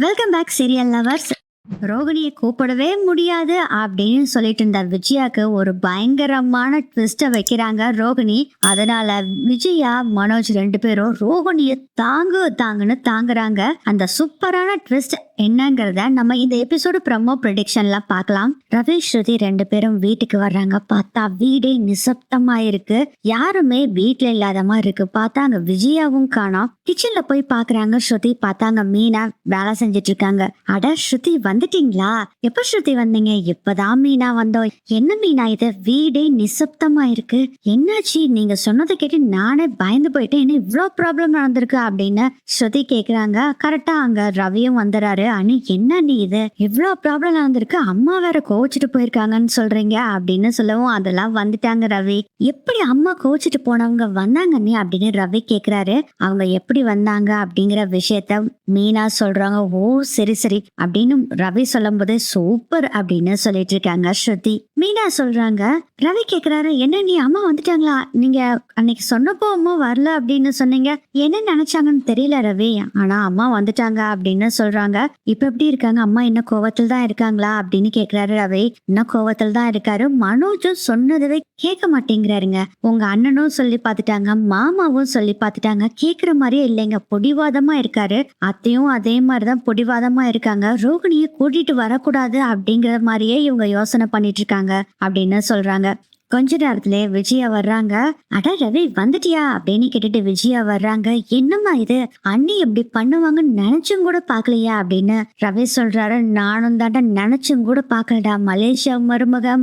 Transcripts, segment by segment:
Welcome back serial lovers. ரோகிணியை கூப்பிடவே முடியாது அப்படின்னு சொல்லிட்டு இருந்த விஜயாக்கு ஒரு பயங்கரமான ட்விஸ்ட வைக்கிறாங்க ரோகிணி. அதனால விஜயா மனோஜ் 2 பேரும் ரோகிணியை தாங்குன்னு தாங்குறாங்க. அந்த சூப்பரான ட்விஸ்ட் என்னங்கிறத நம்ம இந்த எபிசோடு ப்ரமோ ப்ரெடிக்ஷன்ல பார்க்கலாம். ரவி ஸ்ருதி 2 பேரும் வீட்டுக்கு வர்றாங்க. பார்த்தா வீடே நிசப்தமா இருக்கு. யாருமே வீட்டுல இல்லாத மாதிரி இருக்கு. பார்த்தா அங்க விஜயாவும் காணோம். கிச்சன்ல போய் பாக்குறாங்க. ஸ்ருதி பார்த்தாங்க மீனா வேலை செஞ்சுட்டு இருக்காங்க. அட ஸ்ருதி வந்துட்டீங்களா? எப்ப ஸ்ருதி வந்தீங்க? இப்பதான் மீனா வந்தோம். என்ன மீனா இது? வீடே நிசப்தமா இருக்கு. என்னாச்சு? நீங்க சொன்னதை கேட்டு நானே பயந்து போயிட்டேன். என்ன இவ்வளவு ப்ராப்ளம் நடந்திருக்கு அப்படின்னு ஸ்ருதி கேக்குறாங்க. கரெக்டா அங்க ரவியும் வந்துறாரு. அனி என்ன நீ இது இவ்வளவு ப்ராப்ளம் நடந்திருக்கு, அம்மா வேற கோச்சிட்டு போயிருக்காங்கன்னு சொல்றீங்க அப்படின்னு சொல்லவும், அதெல்லாம் வந்துட்டாங்க ரவி. எப்படி அம்மா கோச்சிட்டு போனவங்க வந்தாங்க நீ அப்படின்னு ரவி கேக்குறாரு. அவங்க எப்படி வந்தாங்க அப்படிங்கிற விஷயத்த மீனா சொல்றாங்க. ஓ சரி சரி அப்படின்னு ரவி சொல்லும் போது சூப்பர் அப்படின்னு சொல்லிட்டு இருக்காங்க ஸ்ருதி. மீனா சொல்றாங்க. ரவி கேக்குறாரு, என்ன நீ அம்மா வந்துட்டாங்களா? நீங்க அன்னைக்கு சொன்னப்போ அம்மா வரல அப்படின்னு சொன்னீங்க, என்ன நினைச்சாங்கன்னு தெரியல ரவி, ஆனா அம்மா வந்துட்டாங்க அப்படின்னு சொல்றாங்க. இப்ப எப்படி இருக்காங்க? அம்மா என்ன கோவத்தில் தான் இருக்காங்களா அப்படின்னு கேக்குறாரு ரவி. இன்னும் கோவத்தில் தான் இருக்காரு. மனோஜும் சொன்னதவே கேட்க மாட்டேங்கிறாருங்க. உங்க அண்ணனும் சொல்லி பாத்துட்டாங்க, மாமாவும் சொல்லி பாத்துட்டாங்க, கேக்குற மாதிரியே இல்லைங்க. பொடிவாதமா இருக்காரு. அத்தையும் அதே மாதிரிதான் பொடிவாதமா இருக்காங்க. ரோகிணியை கூட்டிட்டு வரக்கூடாது அப்படிங்கிற மாதிரியே இவங்க யோசனை பண்ணிட்டு இருக்காங்க அப்படின்னு சொல்றாங்க. கொஞ்ச நேரத்துல விஜயா வர்றாங்க. அட ரவி வந்துட்டியா அப்படின்னு கேட்டுட்டு விஜயா வர்றாங்க. என்னம்மா இது, அண்ணி எப்படி பண்ணுவாங்கன்னு நினைச்சும் கூட பாக்கலையா அப்படின்னு ரவி சொல்றாரு. நானும் தாண்டா நினைச்சும் கூட பாக்கலடா.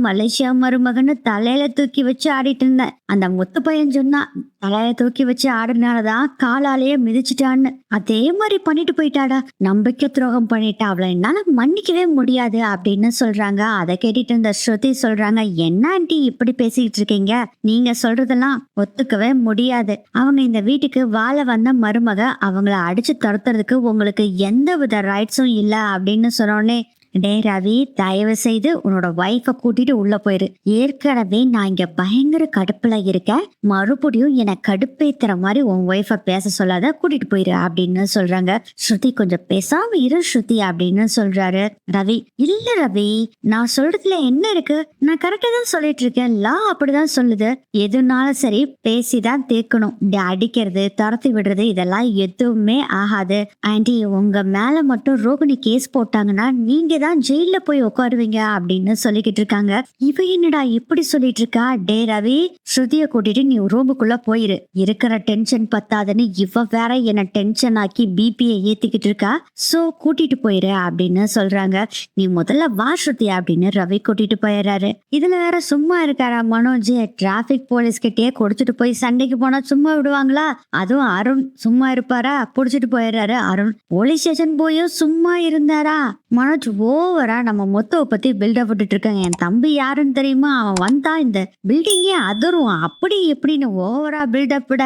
மலேசியா மருமகன்னு தலையில தூக்கி வச்சு ஆடிட்டு இருந்தேன். அந்த முத்து பையன் சொன்னா தலையில தூக்கி வச்சு ஆடுனாலதான் காலாலேயே மிதிச்சுட்டான்னு. அதே மாதிரி பண்ணிட்டு போயிட்டாடா. நம்பிக்கை துரோகம் பண்ணிட்டா. அவளை என்னால மன்னிக்கவே முடியாது அப்படின்னு சொல்றாங்க. அதை கேட்டுட்டு இருந்த ஸ்ருதி சொல்றாங்க, என்ன ஆண்டி இப்படி பேசிக்கிட்டு இருக்கீங்க? நீங்க சொல்றதெல்லாம் ஒத்துக்கவே முடியாது. அவங்க இந்த வீட்டுக்கு வாழ வந்த மருமக. அவங்கள அடிச்சு துரத்துறதுக்கு உங்களுக்கு எந்த வித ரைட்ஸும் இல்ல அப்படின்னு சொன்னோடனே, டே ரவி, தயவு செய்து உன்னோட ஒய்ஃபை கூட்டிட்டு உள்ள போயிரு. ஏற்கனவே நான் இங்க பயங்கர கடுப்புல இருக்கேன். மறுபடியும் என்னை கடுப்பேத்துற மாதிரி உன் ஒய்ஃபை பேச சொல்லாத, கூட்டிட்டு போயிரு அப்படின்னு சொல்றாங்க. ஸ்ருதி கொஞ்சம் பேசாம இரு ஸ்ருதி அப்படின்னு சொல்றாரு ரவி. இல்ல ரவி, நான் சொல்றதுல என்ன இருக்கு? நான் கரெக்டா தான் சொல்லிட்டு இருக்கேன். லா அப்படிதான் சொல்லுது. எதுனாலும் சரி பேசிதான் தீர்க்கணும். இப்படி அடிக்கிறது, துரத்தி விடுறது இதெல்லாம் எதுவுமே ஆகாது. ஆண்டி, உங்க மேல மட்டும் ரோகிணி கேஸ் போட்டாங்கன்னா நீங்க தான் ஜெயில போய் உட்காருவீங்க அப்படின்னு சொல்லிக்கிட்டு இருக்காங்க. இவ என்னடா இப்படி சொல்லிட்டு இருக்கா? டே ரவி, ஸ்ருதிய கூட்டிட்டு நீ ரூமுக்குள்ள போயிரு. இருக்கிற டென்ஷன் பத்தாதுன்னு இவ வேற என்ன டென்ஷன் ஆக்கி பிபியை ஏத்திக்கிட்டு இருக்கா. சோ கூட்டிட்டு போயிரு அப்படின்னு சொல்றாங்க. நீ முதல்ல வா ஸ்ருதி அப்படின்னு ரவி கூட்டிட்டு போயிடுறாரு. இதுல வேற சும்மா இருக்காரா மனோஜ்? டிராபிக் போலீஸ் கிட்டே கொடுத்துட்டு போய் சண்டைக்கு போனா சும்மா விடுவாங்களா? அதுவும் அருண் சும்மா இருப்பாரா? புடிச்சிட்டு போயிடுறாரு அருண். போலீஸ் ஸ்டேஷன் போயும் சும்மா இருந்தாரா? மனோஜ் ஓவரா நம்ம மொத்தவை பத்தி பில்டப் விட்டுட்டு இருக்காங்க. என் தம்பி யாருன்னு தெரியுமா? அவன் வந்தா இந்த பில்டிங்கே அதிரும் அப்படி எப்படின்னு ஓவரா பில்டப் விட.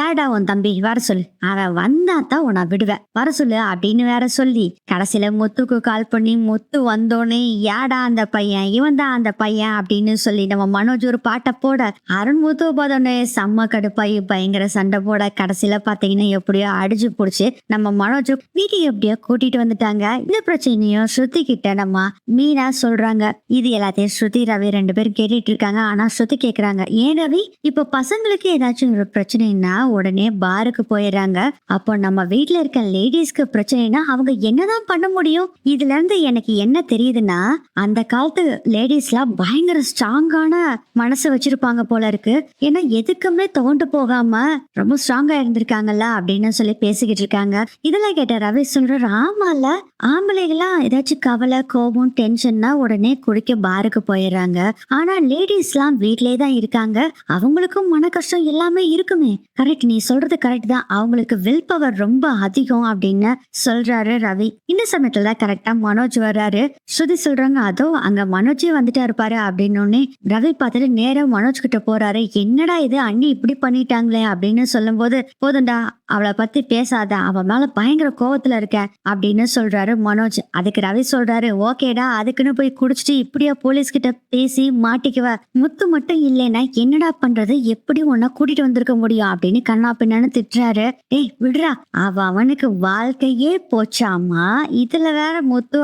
ஏடா உன் தம்பி வர சொல்லு, அவன் வந்தா தான் உன்னை விடுவேன், வர சொல்லு அப்படின்னு வேற சொல்லி கடைசியில முத்துக்கு கால் பண்ணி முத்து வந்தோடனே ஏடா அந்த பையன், இவன் தான் அந்த பையன் அப்படின்னு சொல்லி நம்ம மனோஜ் ஒரு பாட்டை போட, அருண் முத்துவை பார்த்தோன்னே செம்ம கடுப்பாயி பயங்கர சண்டை போட, கடைசியில பாத்தீங்கன்னா எப்படியோ அடிச்சு புடிச்சு நம்ம மனோஜ் வீட்டுக்கு எப்படியோ கூட்டிட்டு வந்துட்டாங்க. இந்த பிரச்சனையும் ஸ்ருதி கிட்ட நம்ம மீனா சொல்றாங்க. இது எல்லாத்தையும் ஸ்ருதி ரவி 2 பேரும் கேட்டுட்டு இருக்காங்க. ஆனா ஸ்ருதி கேக்குறாங்க, ஏன் ரவி இப்ப பசங்களுக்கு ஏதாச்சும் ஒரு பிரச்சனைனா உடனே பாருக்கு போயிடுறாங்க. அப்போ நம்ம வீட்டுல இருக்க லேடிஸ்க்கு பிரச்சனைனா அவங்க என்னதான் பண்ண முடியும்? இதுல இருந்து எனக்கு என்ன தெரியுதுன்னா, அந்த காலத்து லேடிஸ் எல்லாம் பயங்கர ஸ்ட்ராங்கான மனசு வச்சிருப்பாங்க போல இருக்கு. ஏன்னா எதுக்குமே தோண்டு போகாம ரொம்ப ஸ்ட்ராங்கா இருந்திருக்காங்கல்ல அப்படின்னு சொல்லி பேசிக்கிட்டு இருக்காங்க. இதெல்லாம் கேட்ட ரவி சொல்றாரு, ஆமால ஆம்பளைகளாம் ஏதாச்சும் கவலை கோபம் டென்ஷன்னா உடனே குடிக்க பாருக்கு போயிடுறாங்க. ஆனா லேடிஸ் எல்லாம் வீட்லயே தான் இருக்காங்க. அவங்களுக்கும் மன கஷ்டம் எல்லாமே இருக்குமே. கரெக்ட், நீ சொல்றது கரெக்ட் தான். அவங்களுக்கு வில் பவர் ரொம்ப அதிகம் அப்படின்னு சொல்றாரு ரவி. இந்த சமயத்துல கரெக்டா மனோஜ் வர்றாரு. ஸ்ருதி சொல்றாங்க, அதோ அங்க மனோஜே வந்துட்டா இருப்பாரு அப்படின்னு ரவி பார்த்துட்டு நேரம் மனோஜ் கிட்ட போறாரு. என்னடா இது, அண்ணி இப்படி பண்ணிட்டாங்களே அப்படின்னு சொல்லும் போது, போதும்டா அவளை பத்தி பேசாத, அவ மேல பயங்கர கோவத்துல இருக்க அப்படின்னு சொல்றாரு மனோஜ். அதுக்கு ரவி சொல்ற, சொல்றாரு, ஓகேடா, அதுக்குன்னு போய் குடிச்சிட்டு இப்படியா போலீஸ் கிட்ட பேசி மாட்டிக்குவ? முத்து மட்டும் இல்லைன்னா என்னடா பண்றது? எப்படி உன்னை கூட்டிட்டு வந்திருக்க முடியும் அப்படின்னு கண்ணா பின்னான்னு திட்டுறாரு. டேய் விடுறா, அவனுக்கு வாழ்க்கையே போச்சாமா, இதுல வேற முத்து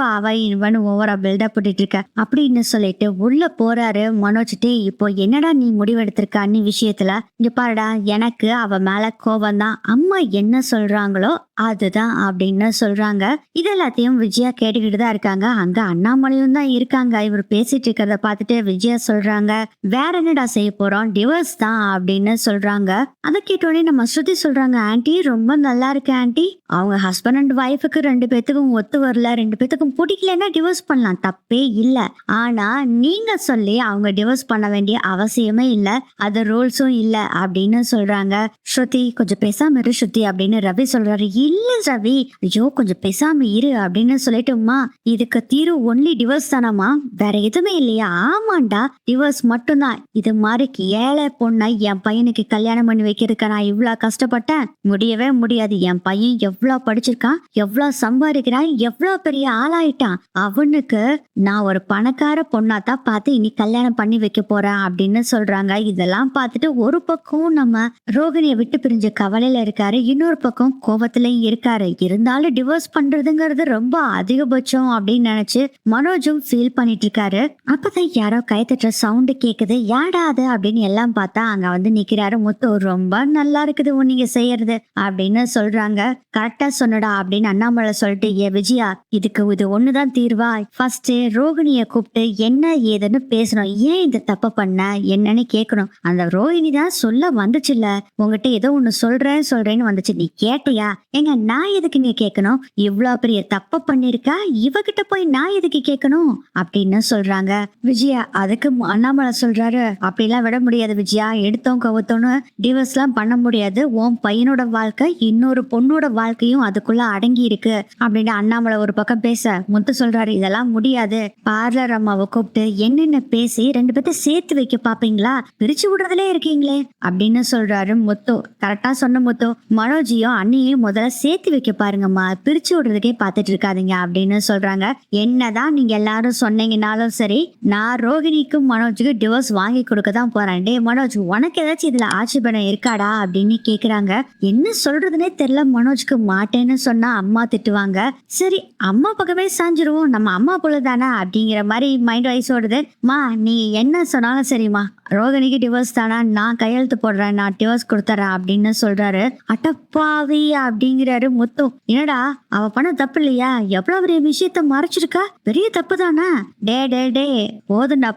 இவன் ஓவரா பில்டப் பண்ணிட்டு இருக்க அப்படின்னு சொல்லிட்டு உள்ள போறாரு மனோஜ். டேய் இப்போ என்னடா நீ முடிவெடுத்திருக்க அண்ணி விஷயத்துல? இங்க பாருடா, எனக்கு அவ மேல கோவம் தான், அம்மா என்ன சொல்றாங்களோ அதுதான் அப்படின்னு சொல்றாங்க. இது எல்லாத்தையும் விஜயா கேட்டுக்கிட்டு தான் இருக்காங்க. அங்க அண்ணாமலையும் தான் இருக்காங்க. இவர் பேசிட்டு இருக்கிறத பார்த்துட்டு விஜயா சொல்றாங்க, வேற என்னடா செய்ய போறோம், டிவோர்ஸ் தான் அப்படின்னு சொல்றாங்க. அதை கேட்டோடனே நம்ம ஸ்ருதி சொல்றாங்க, ஆன்ட்டி ரொம்ப நல்லா இருக்கு ஆன்ட்டி, அவங்க ஹஸ்பண்ட் அண்ட் ஒய்ஃபுக்கு 2 பேத்துக்கும் ஒத்து வரல, 2 பேத்துக்கும் பிடிக்கலன்னா டிவோர்ஸ் பண்ணலாம், தப்பே இல்ல. ஆனா நீங்க சொல்லி அவங்க டிவோர்ஸ் பண்ண வேண்டிய அவசியமே இல்ல, அது ரூல்ஸும் இல்ல அப்படின்னு சொல்றாங்க. ஸ்ருதி கொஞ்சம் பேசாம இரு ஸ்ருதி அப்படின்னு ரவி சொல்றாரு. இல்ல ரவி, ஐயோ கொஞ்சம் பேசாம இரு அப்படின்னு சொல்லிட்டுமா, இதுக்கு தீர்வு ஒன்லி டிவோர்ஸ் தானாமா, வேற எதுவுமே இல்லையா? ஆமாண்டா, டிவோர்ஸ் மட்டும்தான். இது மாதிரி ஏழை பொண்ணை என் பையனுக்கு கல்யாணம் பண்ணி வைக்கிறதுக்கு நான் இவ்வளவு கஷ்டப்பட்டேன், முடியவே முடியாது. என் பையன் எவ்வளவு படிச்சிருக்கான், எவ்வளவு சம்பாதிக்கிறான், எவ்வளவு பெரிய ஆளாயிட்டான், அவனுக்கு நான் ஒரு பணக்கார பொண்ணாதான் பார்த்து இனி கல்யாணம் பண்ணி வைக்க போறேன் அப்படின்னு சொல்றாங்க. இதெல்லாம் பார்த்துட்டு ஒரு பக்கம் நம்ம ரோகிணியை விட்டு பிரிஞ்ச கவலையில இருக்காரு, இன்னொரு பக்கம் கோபத்திலையும் இருக்காரு. இருந்தாலும் டிவோர்ஸ் பண்றதுங்கிறது ரொம்ப அதிகபட்சம் அப்படின்னு நினைச்சு மனோஜும் ஃபீல் பண்ணிட்டு இருக்காரு. அப்பதான் யாரோ கை தட்டுற சவுண்டு கேக்குது. யாடா அது அப்படின்னு எல்லாம் பார்த்தா அங்க வந்து நிக்கிறாரு முத்து. ரொம்ப நல்லா இருக்குது நீங்க செய்யறது அப்படின்னு சொல்றாங்க. கரெக்டா சொன்னடா அப்படின்னு அண்ணாமலை சொல்லிட்டு, ஏ விஜயா, இது ஒண்ணுதான் தீர்வா? ஃபர்ஸ்ட் ரோகிணிய கூப்பிட்டு என்ன ஏதுன்னு பேசணும், ஏன் இந்த தப்ப பண்ண என்னன்னு கேட்கணும். அந்த ரோகிணி தான் சொல்ல வந்துச்சுல்ல, உங்ககிட்ட ஏதோ ஒண்ணு சொல்றேன்னு வந்துச்சு, நீ கேட்டியா? ஏங்க நான் எதுக்கு நீ கேட்கணும், இவ்வளவு பெரிய தப்ப பண்ணிருக்கா, இவகிட்ட போய் நான் எதுக்கு கேட்கணும் அப்படின்னு சொல்றாங்க. விஜயா அதுக்கு அண்ணாமலை சொல்றாரு, அப்படிலாம் விட முடியாது விஜயா, எடுத்தோம் கவுத்தோன்னு டிவோர்ஸ் எல்லாம் பண்ண முடியாது, உன் பையனோட வாழ்க்கை இன்னொரு பொண்ணோட வாழ்க்கையும் அதுக்குள்ள அடங்கி இருக்கு அப்படின்னு அண்ணாமலை ஒரு பக்கம் பேச, முத்து சொல்றாரு, இதெல்லாம் முடியாது, பார்லர் அம்மாவை கூப்பிட்டு என்னென்ன பேசி 2 பேர்த்த சேர்த்து வைக்க பாப்பீங்களா, பிரிச்சு விடுறதுலே இருக்கீங்களே அப்படின்னு சொல்றாரு முத்து. கரெக்டா சொன்ன முத்து, மனோஜியும் அண்ணியும் முதல்ல சேர்த்து வைக்க பாருங்கம்மா, பிரிச்சு விடுறதுக்கே பார்த்துட்டு இருக்காதீங்க அப்படின்னு சொல்றாங்க. என்னதான் நீங்க எல்லாரும் சொன்னீங்கன்னாலும் சரி, நான் ரோகிணிக்கும் மனோஜுக்கு டிவோர்ஸ் வாங்கி கொடுக்க தான் போறேன். டே மனோஜ், உனக்கு ஏதாச்சும் இதுல ஆட்சேபணம் இருக்காடா அப்படின்னு கேக்குறாங்க. என்ன சொல்றதுனே தெரியல மனோஜ்க்கு. மாட்டேன்னு சொன்னா அம்மா திட்டுவாங்க, சரி அம்மா பக்கமே சாஞ்சிருவோம், நம்ம அம்மா போல தானே அப்படிங்கிற மாதிரி மைண்ட் வைஸ் ஓடுது. மா நீ என்ன சொன்னாலும் சரிம்மா, ரோகிணிக்கு டிவோர்ஸ் தானா, நான் கையெழுத்து போடுறேன், நான் டிவோர்ஸ் கொடுத்துறேன் அப்படின்னு சொல்றாரு. அட்டப்பாவி அப்படிங்கிறாரு முத்து. என்னடா அவ பண்ண தப்பு இல்லையா, எவ்வளவு பெரிய விஷயத்த மறைச்சிருக்கா, பெரிய தப்பு தானே. டே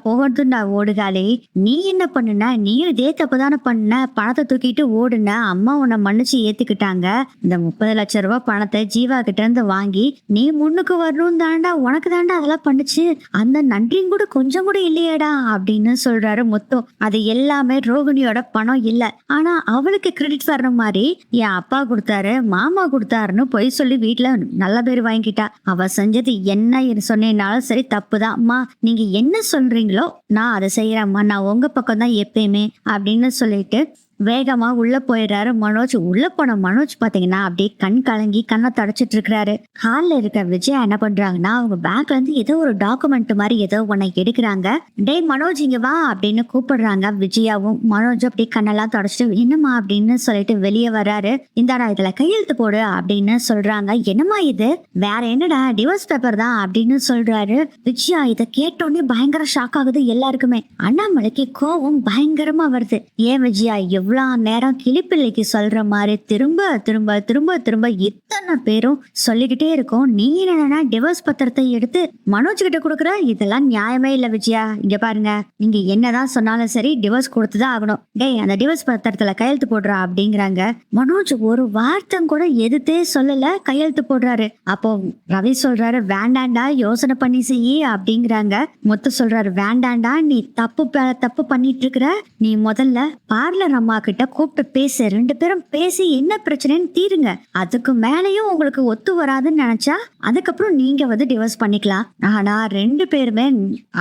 போகட்டும்டா ஓடுகாலி, நீ என்ன பண்ணுன, நீயும் இதே தப்பு தானே பண்ண, பணத்தை தூக்கிட்டு ஓடுன, அம்மா உன்னை மன்னிச்சு ஏத்துக்கிட்டாங்க, இந்த 30 லட்சம் ரூபாய் பணத்தை ஜீவா கிட்ட இருந்து வாங்கி நீ முன்னுக்கு வரணும் தாண்டா, உனக்கு தாண்டா அதெல்லாம் பண்ணுச்சு, அந்த நன்றியும் கூட கொஞ்சம் கூட இல்லையேடா அப்படின்னு சொல்றாரு முத்து. அது எல்லாமே ரோகிணியோட பணம் இல்ல, ஆனா அவளுக்கு கிரெடிட் வர்ற மாதிரி என் அப்பா கொடுத்தாரு, மாமா கொடுத்தாருன்னு பொய் சொல்லி வீட்டுல நல்ல பேர் வாங்கிட்டா. அவ செஞ்சது என்ன சொன்னேன்னாலும் சரி தப்புதான். அம்மா நீங்க என்ன சொல்றீங்களோ நான் அதை செய்யறேம்மா, நான் உங்க பக்கம் தான் எப்பயுமே அப்படின்னு சொல்லிட்டு வேகமா உள்ள போயிடுறாரு மனோஜ். உள்ள போன மனோஜ் பாத்தீங்கன்னா அப்படியே கண் கலங்கி கண்ணை தொடச்சிட்டு இருக்கிறாரு. ஹால்ல இருக்க விஜயா என்ன பண்றாங்கன்னா, அவங்க பேக்ல இருந்து ஏதோ ஒரு டாக்குமெண்ட் மாதிரி ஏதோ ஒன்ன எடுக்கிறாங்க. டே மனோஜ் இங்க வா அப்படின்னு கூப்பிடுறாங்க. விஜயாவும் மனோஜ் அப்படியே கண்ணெல்லாம் தொடச்சிட்டு என்னம்மா அப்படின்னு சொல்லிட்டு வெளியே வர்றாரு. இந்தாடா இதுல கையெழுத்து போடு அப்படின்னு சொல்றாங்க. என்னம்மா இது, வேற என்னடா டிவோர்ஸ் பேப்பர் தான் அப்படின்னு சொல்றாரு. விஜயா இதை கேட்டோடனே பயங்கர ஷாக் ஆகுது எல்லாருக்குமே. அண்ணாமலைக்கு கோவம் பயங்கரமா வருது. ஏன் விஜயா இவ்வளவு நேரம் கிளிப்பிள்ளைக்கு சொல்ற மாதிரி திரும்ப திரும்ப திரும்ப திரும்ப இத்தனை பேரும் சொல்லிக்கிட்டே இருக்கோம், நீ என்னன்னா டிவோர்ஸ் பத்திரத்தை எடுத்து மனோஜ் கிட்ட கொடுக்குற, இதெல்லாம் நியாயமே இல்ல விஜயா. இங்க பாருங்க, நீங்க என்னதான் சொன்னாலும் சரி டிவோர்ஸ் கொடுத்துதான் ஆகணும், டேய் அந்த டிவோர்ஸ் பத்திரத்துல கையெழுத்து போடுறா அப்படிங்கிறாங்க. மனோஜ் ஒரு வார்த்தை கூட எதிர்த்தே சொல்லல, கையெழுத்து போடுறாரு. அப்போ ரவி சொல்றாரு, வேண்டாண்டா யோசனை பண்ணி செய்யி அப்படிங்கிறாங்க. முத்து சொல்றாரு, வேண்டாண்டா நீ தப்பு பண்ணிட்டு இருக்கிற, நீ முதல்ல பார்லர் அம்மா அம்மா கிட்ட கூப்பிட்டு பேசு, 2 பேரும் பேசி என்ன பிரச்சனைன்னு தீருங்க. அதுக்கு மேலேயும் உங்களுக்கு ஒத்து வராதுன்னு நினைச்சா அதுக்கப்புறம் நீங்க வந்து டிவோர்ஸ் பண்ணிக்கலாம். ஆனா 2 பேருமே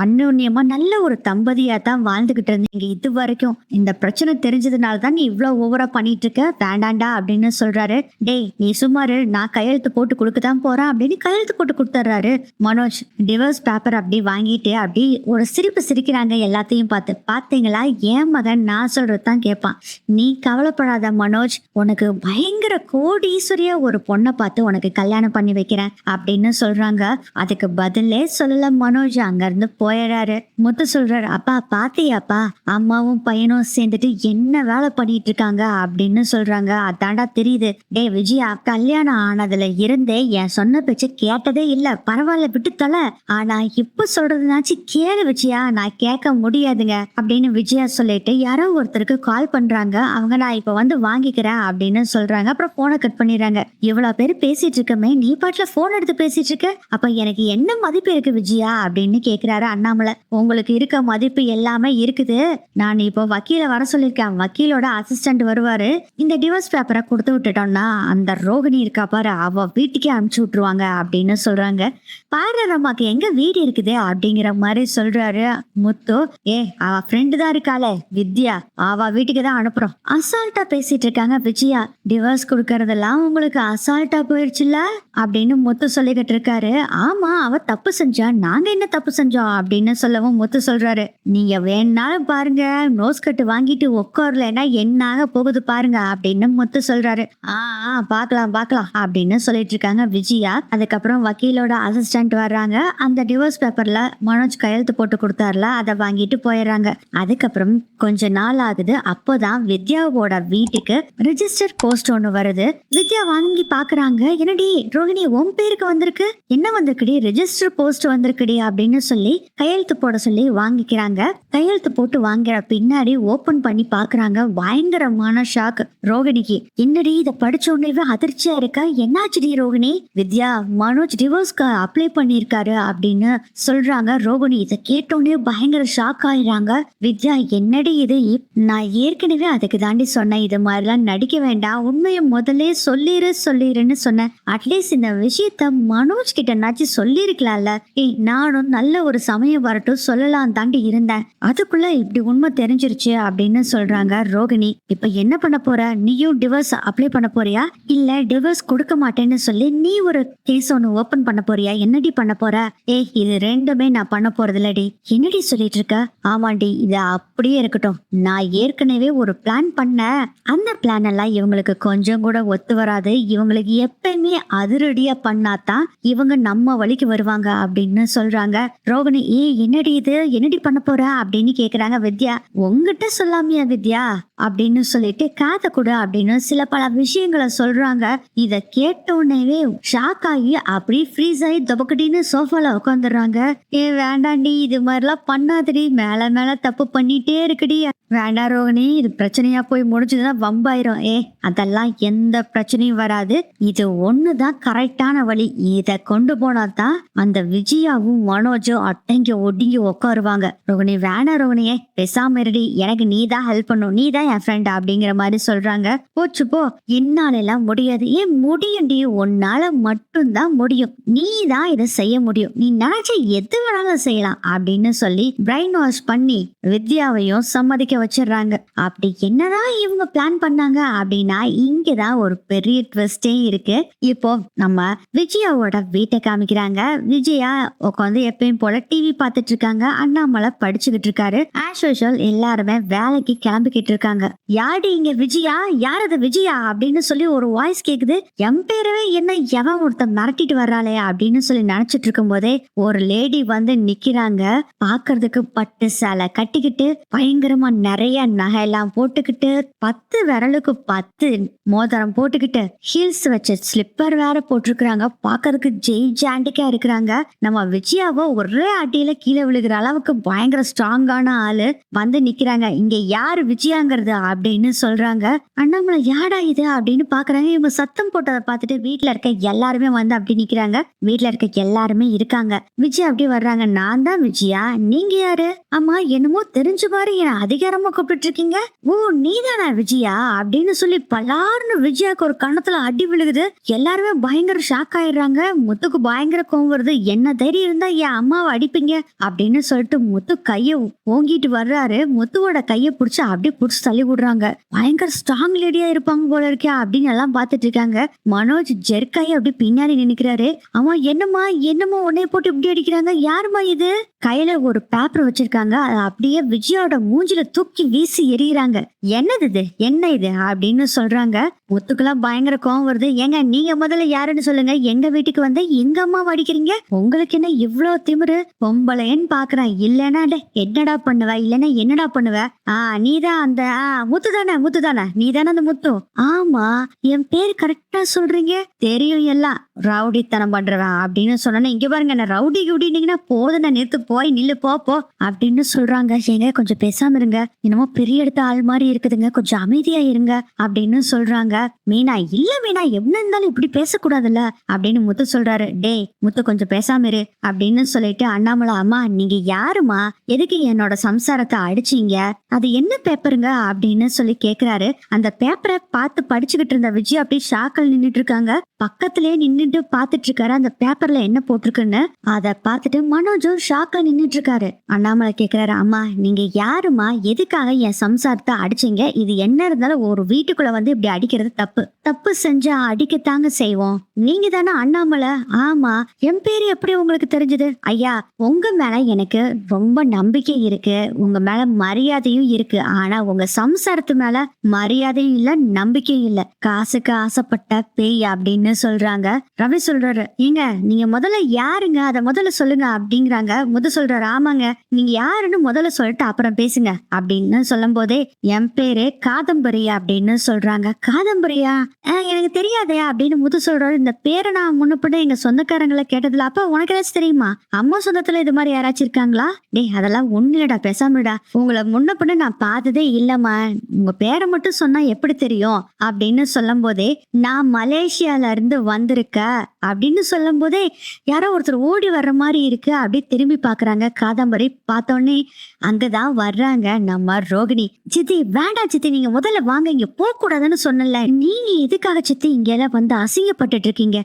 அந்யோன்யமா நல்ல ஒரு தம்பதியா தான் வாழ்ந்துகிட்டு இருந்தீங்க இது வரைக்கும். இந்த பிரச்சனை தெரிஞ்சதுனால தான் நீ இவ்வளவு ஓவரா பண்ணிட்டு இருக்க, வேண்டாண்டா அப்படின்னு சொல்றாரு. டேய் நீ சும்மாரு, நான் கையெழுத்து போட்டு கொடுக்கதான் போறேன் அப்படின்னு கையெழுத்து போட்டு கொடுத்துட்றாரு மனோஜ். டிவோர்ஸ் பேப்பர் அப்படி வாங்கிட்டு அப்படி ஒரு சிரிப்பு சிரிக்கிறாங்க எல்லாத்தையும் பார்த்து. பாத்தீங்களா, என் மகன் நான் சொல்றதுதான் கேட்பான். நீ கவலைப்படாத மனோஜ், உனக்கு பயங்கர கோடீஸ்வரிய ஒரு பொண்ணை பார்த்து உனக்கு கல்யாணம் பண்ணி வைக்கிறேன் அப்படின்னு சொல்றாங்க. அதுக்கு பதிலே சொல்லல மனோஜ், அங்க இருந்து போயிடுறாரு. முத்து சொல்றாரு, அப்பா பாத்தியாப்பா, அம்மாவும் பையனும் சேர்ந்துட்டு என்ன வேலை பண்ணிட்டு இருக்காங்க அப்படின்னு சொல்றாங்க. அதாண்டா தெரியுது. டே விஜயா, கல்யாணம் ஆனதுல இருந்தே என் சொன்ன பேச்ச கேட்டதே இல்ல. பரவாயில்ல விட்டு தொலை, ஆனா இப்ப சொல்றதுனாச்சு கேளு விஜயா, நான் கேட்க முடியாதுங்க அப்படின்னு விஜயா சொல்லிட்டு யாரோ ஒருத்தருக்கு கால் பண்றாங்க. அவங்க நான் இப்ப வந்து வாங்கிக்கிறேன் அப்படின்னு சொல்றாங்க. அப்புறம் போனை கட் பண்ணிடுறாங்க. இவ்வளவு பேர் பேசிட்டு இருக்கமே, நீ பாட்டுல போன் எடுத்து பேசிட்டு இருக்க, அப்ப எனக்கு என்ன மதிப்பு இருக்கு விஜயா அப்படின்னு கேக்குறாரு அண்ணாமலை. உங்களுக்கு இருக்க மதிப்பு எல்லாமே இருக்குது. நான் இப்போ வக்கீல வர சொல்லியிருக்கேன். வக்கீலோட அசிஸ்டன்ட் வருவாரு. இந்த டிவோர்ஸ் பேப்பரை கொடுத்து விட்டுட்டோம்னா அந்த ரோகிணி இருக்கா பாரு, அவ வீட்டுக்கே அனுப்பிச்சு விட்டுருவாங்க அப்படின்னு சொல்றாங்க. பார்லர் அம்மாக்கு எங்க வீடு இருக்குது அப்படிங்கிற மாதிரி சொல்றாரு முத்து. அவ ஃப்ரெண்டு தான் இருக்காளே வித்யா, அவ வீட்டுக்கு தான் அனுப்புறோம். அசால்ட்டா பேசிட்டு இருக்காங்க விஜயா. டிவோர்ஸ் கொடுக்கறதெல்லாம் உங்களுக்கு அசால்ட்டா போயிடுச்சுல அப்படின்னு முத்து சொல்லிக்கிட்டு இருக்காரு. ஆமா, அவ தப்பு செஞ்சா, நாங்க என்ன தப்பு செஞ்சோம் அப்படின்னு சொல்லவும் முத்து சொல்றாரு, நீங்க வேணாலும் பாருங்க, நோஸ் கட்டு வாங்கிட்டு உட்காரலன்னா என்னாக போகுது பாருங்க அப்படின்னு முத்து சொல்றாரு. பாக்கலாம் பாக்கலாம் அப்படின்னு சொல்லிட்டு இருக்காங்க விஜயா. அதுக்கப்புறம் வக்கீலோட அசிஸ்டன்ட் வர்றாங்க. அந்த டிவோர்ஸ் பேப்பர்ல மனோஜ் கையெழுத்து போட்டு கொடுத்தாருல, அதை வாங்கிட்டு போயிடுறாங்க. அதுக்கப்புறம் கொஞ்ச நாள் ஆகுது. அப்போதான் வித்யாவோட வீட்டுக்கு ரிஜிஸ்டர் போஸ்ட் ஒண்ணு வருது. வித்யா வாங்கி பாக்குறாங்க. என்னடி ரோகிணி, உன் பேருக்கு வந்திருக்கு, என்ன வந்திருக்குடி, ரெஜிஸ்டர் போஸ்ட் வந்திருக்குடி அப்படின்னு சொல்லி கையெழுத்து போட சொல்லி வாங்கிக்கிறாங்க. கையெழுத்து போட்டு வாங்குற பின்னாடி ஓபன் பண்ணி பாக்குறாங்க. பயங்கரமான ஷாக் ரோகிணிக்கு. என்னடி இதை படிச்ச உடனே அதிர்ச்சியா இருக்கா, என்னாச்சுடி ரோகிணி? வித்யா, மனோஜ் டிவோர்ஸ்க்கு அப்ளை பண்ணிருக்காரு அப்படின்னு சொல்றாங்க. ரோகிணி இதை கேட்டோடனே பயங்கர ஷாக் ஆயிடுறாங்க. வித்யா, என்னடி இது, நான் ஏற்கனவே அதுக்கு தாண்டி சொன்னேன், இது மாதிரிலாம் நடிக்க வேண்டாம், உண்மையை முதல்ல சொல்லிருன்னு சொன்னேன். அட்லீஸ்ட் இந்த விஷயத்த மனோஜ் கிட்ட நாச்சு சொல்லிருக்கலாம்ல. நானும் நல்ல ஒரு சமயம் வரட்டும் சொல்லலாம் தாண்டி இருந்தேன், அதுக்குள்ள இப்படி உண்மை தெரிஞ்சிருச்சு அப்படின்னு சொல்றாங்க ரோகிணி. இப்ப என்ன பண்ண போற, நீயும் டிவோர்ஸ் அப்ளை பண்ண போறியா, இல்ல டிவோர்ஸ் கொடுக்க மாட்டேன்னு சொல்லி நீ ஒரு கேஸ் ஒன்னு ஓபன் பண்ண போறியா, என்னடி பண்ண போற? இது ரெண்டுமே நான் பண்ண போறது இல்லடி. என்னடி சொல்லிட்டு இருக்க? ஆமாண்டி, இது அப்படியே இருக்கட்டும். நான் ஏற்கனவே ஒரு பிளான் பண்ண, அந்த பிளான் எல்லாம் இவங்களுக்கு கொஞ்சம் கூட ஒத்து வராது. இவங்களுக்கு எப்பயுமே அதிரடியா பண்ணாதான் இவங்க நம்ம வழிக்கு வருவாங்க அப்படின்னு சொல்றாங்க ரோகிணி. என்னடி இது, என்னடி பண்ண போற அப்படின்னு கேக்குறாங்க வித்யா. உங்ககிட்ட சொல்லாமையா வித்யா அப்படின்னு சொல்லிட்டு காத கூட அப்படின்னு சில பல விஷயங்களை சொல்றாங்க. இத கேட்டோன்னே ஷாக் ஆகி அப்படி ஃப்ரீஸ் ஆகி தொபக்கடின்னு சோஃபால உட்காந்துடுறாங்க. வேண்டாண்டி, இது மாதிரிலாம் பண்ணாதடி, மேல மேல தப்பு பண்ணிட்டே இருக்குடி, வேண்டாம் ரோகிணி, இது பிரச்சனையா போய் முடிஞ்சதுன்னா வம்பாயிரும். அதெல்லாம் எந்த பிரச்சனையும் வராது, இது ஒண்ணுதான் கரெக்டான வழி, இத கொண்டு போனாதான் அந்த விஜயாவும் மனோஜும் அட்டங்கி ஒடுங்கி உட்காருவாங்க. ரோகிணி, வேணாம் ரோகிணியே, பேசாம இருடி, எனக்கு நீ தான் ஹெல்ப் பண்ணும், நீ தான் என் ஃப்ரெண்ட் அப்படிங்கிற மாதிரி சொல்றாங்க. போச்சு போ, என்னால எல்லாம் முடியாது. முடியும்டி, உன்னால மட்டும்தான் முடியும், நீ தான் இதை செய்ய முடியும், நீ நினைச்ச எது வேணாலும் செய்யலாம் அப்படின்னு சொல்லி பிரைன் வாஷ் பண்ணி வித்யாவையும் சம்மதிக்க வச்சிடறாங்க. அப்படி என்னதான் இவங்க பிளான் பண்ணாங்க அப்படின்னா, இங்கதான் ஒரு பெரிய ட்விஸ்டே இருக்கு. இப்போ நம்ம விஜயாவோட வீட்டை காமிக்கிறாங்க. விஜயா உட்காந்து எப்பயும் போல டிவி பார்த்துட்டு இருக்காங்க. அண்ணாமலை படிச்சுக்கிட்டு இருக்காரு. ஆஸ் யூசுவல் எல்லாருமே வேலைக்கு கிளம்பிக்கிட்டு இருக்காங்க. யாரு இங்க விஜயா, யார் அது விஜயா அப்படின்னு சொல்லி ஒரு வாய்ஸ் கேக்குது. என் பேரவே என்ன எவன் ஒருத்த மிரட்டிட்டு வர்றாளே அப்படின்னு சொல்லி நினைச்சிட்டு இருக்கும் போதே ஒரு லேடி வந்து நிக்கிறாங்க. பாக்குறதுக்கு பட்டு சேலை கட்டிக்கிட்டு பயங்கரமா நிறைய நகையெல்லாம் போட்டுக்கிட்டு 10 விரலுக்கு 10 மோதிரம் போட்டுக்கிட்டு ஹீல்ஸ் வச்ச ஸ்லிப்பர் வேற போட்டிருக்கிறாங்க. பாக்குறதுக்கு ஜெய் ஜாண்டிக்கா இருக்கிறாங்க. நம்ம விஜயாவோ ஒரே அடியில கீழே விழுகிற அளவுக்கு பயங்கர ஸ்ட்ராங்கான ஆளு வந்து நிக்கிறாங்க. இங்க யாரு விஜயாங்கிறது அப்படின்னு சொல்றாங்க. அண்ணாமலை யாடா இது அப்படின்னு பாக்குறாங்க. இவங்க சத்தம் போட்டதை பார்த்துட்டு வீட்டுல இருக்க எல்லாருமே வந்து அப்படி நிக்கிறாங்க. வீட்டுல இருக்க எல்லாருமே இருக்காங்க. விஜயா அப்படி வர்றாங்க. நான் தான் விஜயா, நீங்க யாரு? ஆமா, என்னமோ தெரிஞ்ச மாதிரி என அதிகார பயங்கரமா கூப்பிட்டு இருக்கீங்க. ஓ நீதானா விஜயா அப்படின்னு சொல்லி பலார்னு விஜயாக்கு ஒரு கணத்துல அடி விழுகுது. எல்லாருமே பயங்கர ஷாக் ஆயிடுறாங்க. முத்துக்கு பயங்கர கோவம் வருது. என்ன தைரியம் இருந்தா என் அம்மாவை அடிப்பீங்க அப்படின்னு சொல்லிட்டு முத்து கைய ஓங்கிட்டு வர்றாரு. முத்துவோட கைய புடிச்சு அப்படியே புடிச்சு தள்ளி விடுறாங்க. பயங்கர ஸ்ட்ராங் லேடியா இருப்பாங்க போல இருக்கே அப்படின்னு எல்லாம் பாத்துட்டு இருக்காங்க. மனோஜ் ஜெர்க்காயி அப்படியே பின்னாடி நின்னுக்கிறாரு. அவன் என்னமோ உன்னைய போட்டு இப்படி அடிக்கிறாங்க, யாருமா இது? கையில ஒரு பேப்பர் வச்சிருக்காங்க. அதை அப்படியே விஜயோட மூஞ்சில தூக்கி வீசி எறிகிறாங்க. என்னது இது, என்ன இது அப்படின்னு சொல்றாங்க. முத்துக்கெல்லாம் பயங்கர கோவம் வருது. ஏங்க நீங்க முதல்ல யாருன்னு சொல்லுங்க, எங்க வீட்டுக்கு வந்து எங்க அம்மாவை அடிக்கிறீங்க? உங்களுக்கு என்ன இவ்வளவு திமிரு? பொம்பளைன்னு பாக்குறேன், இல்லன்னா என்னடா பண்ணுவ, இல்லன்னா என்னடா பண்ணுவ? நீதான் அந்த முத்து தானே நீதானே அந்த முத்து? ஆமா, என் பேர் கரெக்டா சொல்றீங்க, தெரியும் எல்லாம் ரவுடித்தனம் பண்றவன் அப்படின்னு சொன்ன. இங்க பாருங்க, நான் ரவுடி குடினீங்கன்னா போதும், நான் நிறுத்து, போய் நில்லு, போ அப்படின்னு சொல்றாங்க. ஏங்க கொஞ்சம் பேசாம இருங்க, என்னமோ பெரிய எடுத்த ஆள் மாதிரி இருக்குதுங்க, கொஞ்சம் அமைதியா இருங்க அப்படின்னு சொல்றாங்க. மீனா, இல்ல மீனா, என்ன இருந்தாலும் இப்படி பேசக்கூடாதுல்ல அப்படின்னு முத்து சொல்றாரு. டேய் முத்து, கொஞ்சம் பேசாம இரு அப்படின்னு சொல்லிட்டு அண்ணாமலை, அம்மா நீங்க யாருமா, எதுக்கு என்னோட சம்சாரத்தை அடிச்சீங்க, அது என்ன பேப்பருங்க அப்படின்னு சொல்லி கேக்குறாரு. அந்த பேப்பரை பார்த்து படிச்சுக்கிட்டு இருந்த விஜய் அப்படியே ஷாக்கில் நின்றுட்டு இருக்காங்க. பக்கத்திலேயே நின்னுட்டு பாத்துட்டு இருக்காரு. அந்த பேப்பர்ல என்ன போட்டிருக்குன்னு அதை பார்த்துட்டு மனோஜும் ஷாக்ல நின்னுட்டு இருக்காரு. அண்ணாமலை கேக்குறாரு, அம்மா நீங்க யாருமா, எதுக்காக என் சம்சாரத்தை அடிச்சீங்க? இது என்ன இருந்தாலும் ஒரு வீட்டுக்குள்ள வந்து இப்படி அடிக்கிறது தப்பு செஞ்சா அடிக்கத்தாங்க செய்வோம். நீங்க தானே அண்ணாமலை? ஆமா. என் பேரு எப்படி உங்களுக்கு தெரிஞ்சது? ஐயா, உங்க மேல எனக்கு ரொம்ப நம்பிக்கை இருக்கு, உங்க மேல மரியாதையும் இருக்கு. ஆனா உங்க சம்சாரத்து மேல மரியாதையும் இல்ல, நம்பிக்கையும் இல்ல. காசுக்கு ஆசைப்பட்ட பேய் அப்படின்னு சொல்றாங்க. ரவி சொல்றாரு, ஏங்க நீங்க முதல்ல யாருங்க, அத முதல்ல சொல்லுங்க அப்படிங்கிறாங்க. சொல்றாரு, ஆமாங்க, நீங்க யாருன்னு முதல்ல சொல்லிட்டு அப்புறம் பேசுங்க அப்படின்னு சொல்லும் போதே, என் பேரு காதம்பரி அப்படின்னு சொல்றாங்க. காதம்பரியா? எனக்கு தெரியாதே அப்படின்னு சொல்றாரு. இந்த பேரை நான் முன்னப்பட எங்க சொந்தக்காரங்களை கேட்டதுல, அப்ப உனக்கு ஏதாச்சும் தெரியுமா, அம்மா சொந்தத்துல இது மாதிரி யாராச்சும் இருக்காங்களா? டேய் அதெல்லாம் ஒண்ணு இல்லடா, பேசாமடா, உங்களை முன்னப்பட நான் பார்த்ததே இல்லம்மா, உங்க பேரை மட்டும் சொன்னா எப்படி தெரியும் அப்படின்னு சொல்லும் போதே, நான் மலேசியால இருந்து வந்திருக்க அப்படின்னு சொல்லும் போதே யாரோ ஒருத்தர் ஓடி வர்ற மாதிரி இருக்கு. அப்படியே திரும்பி பாக்குறாங்க. காதம்பரி பார்த்தோன்னே அங்கதான் வர்றாங்க நம்ம ரோகிணி. சித்தி வேண்டாம் சித்தி, நீங்க முதல்ல வாங்க, இங்க போக கூடாதுன்னு சொன்னல, நீங்க எதுக்காக சித்தி இங்க எல்லாம் வந்து அசிங்கப்பட்டு இருக்கீங்க?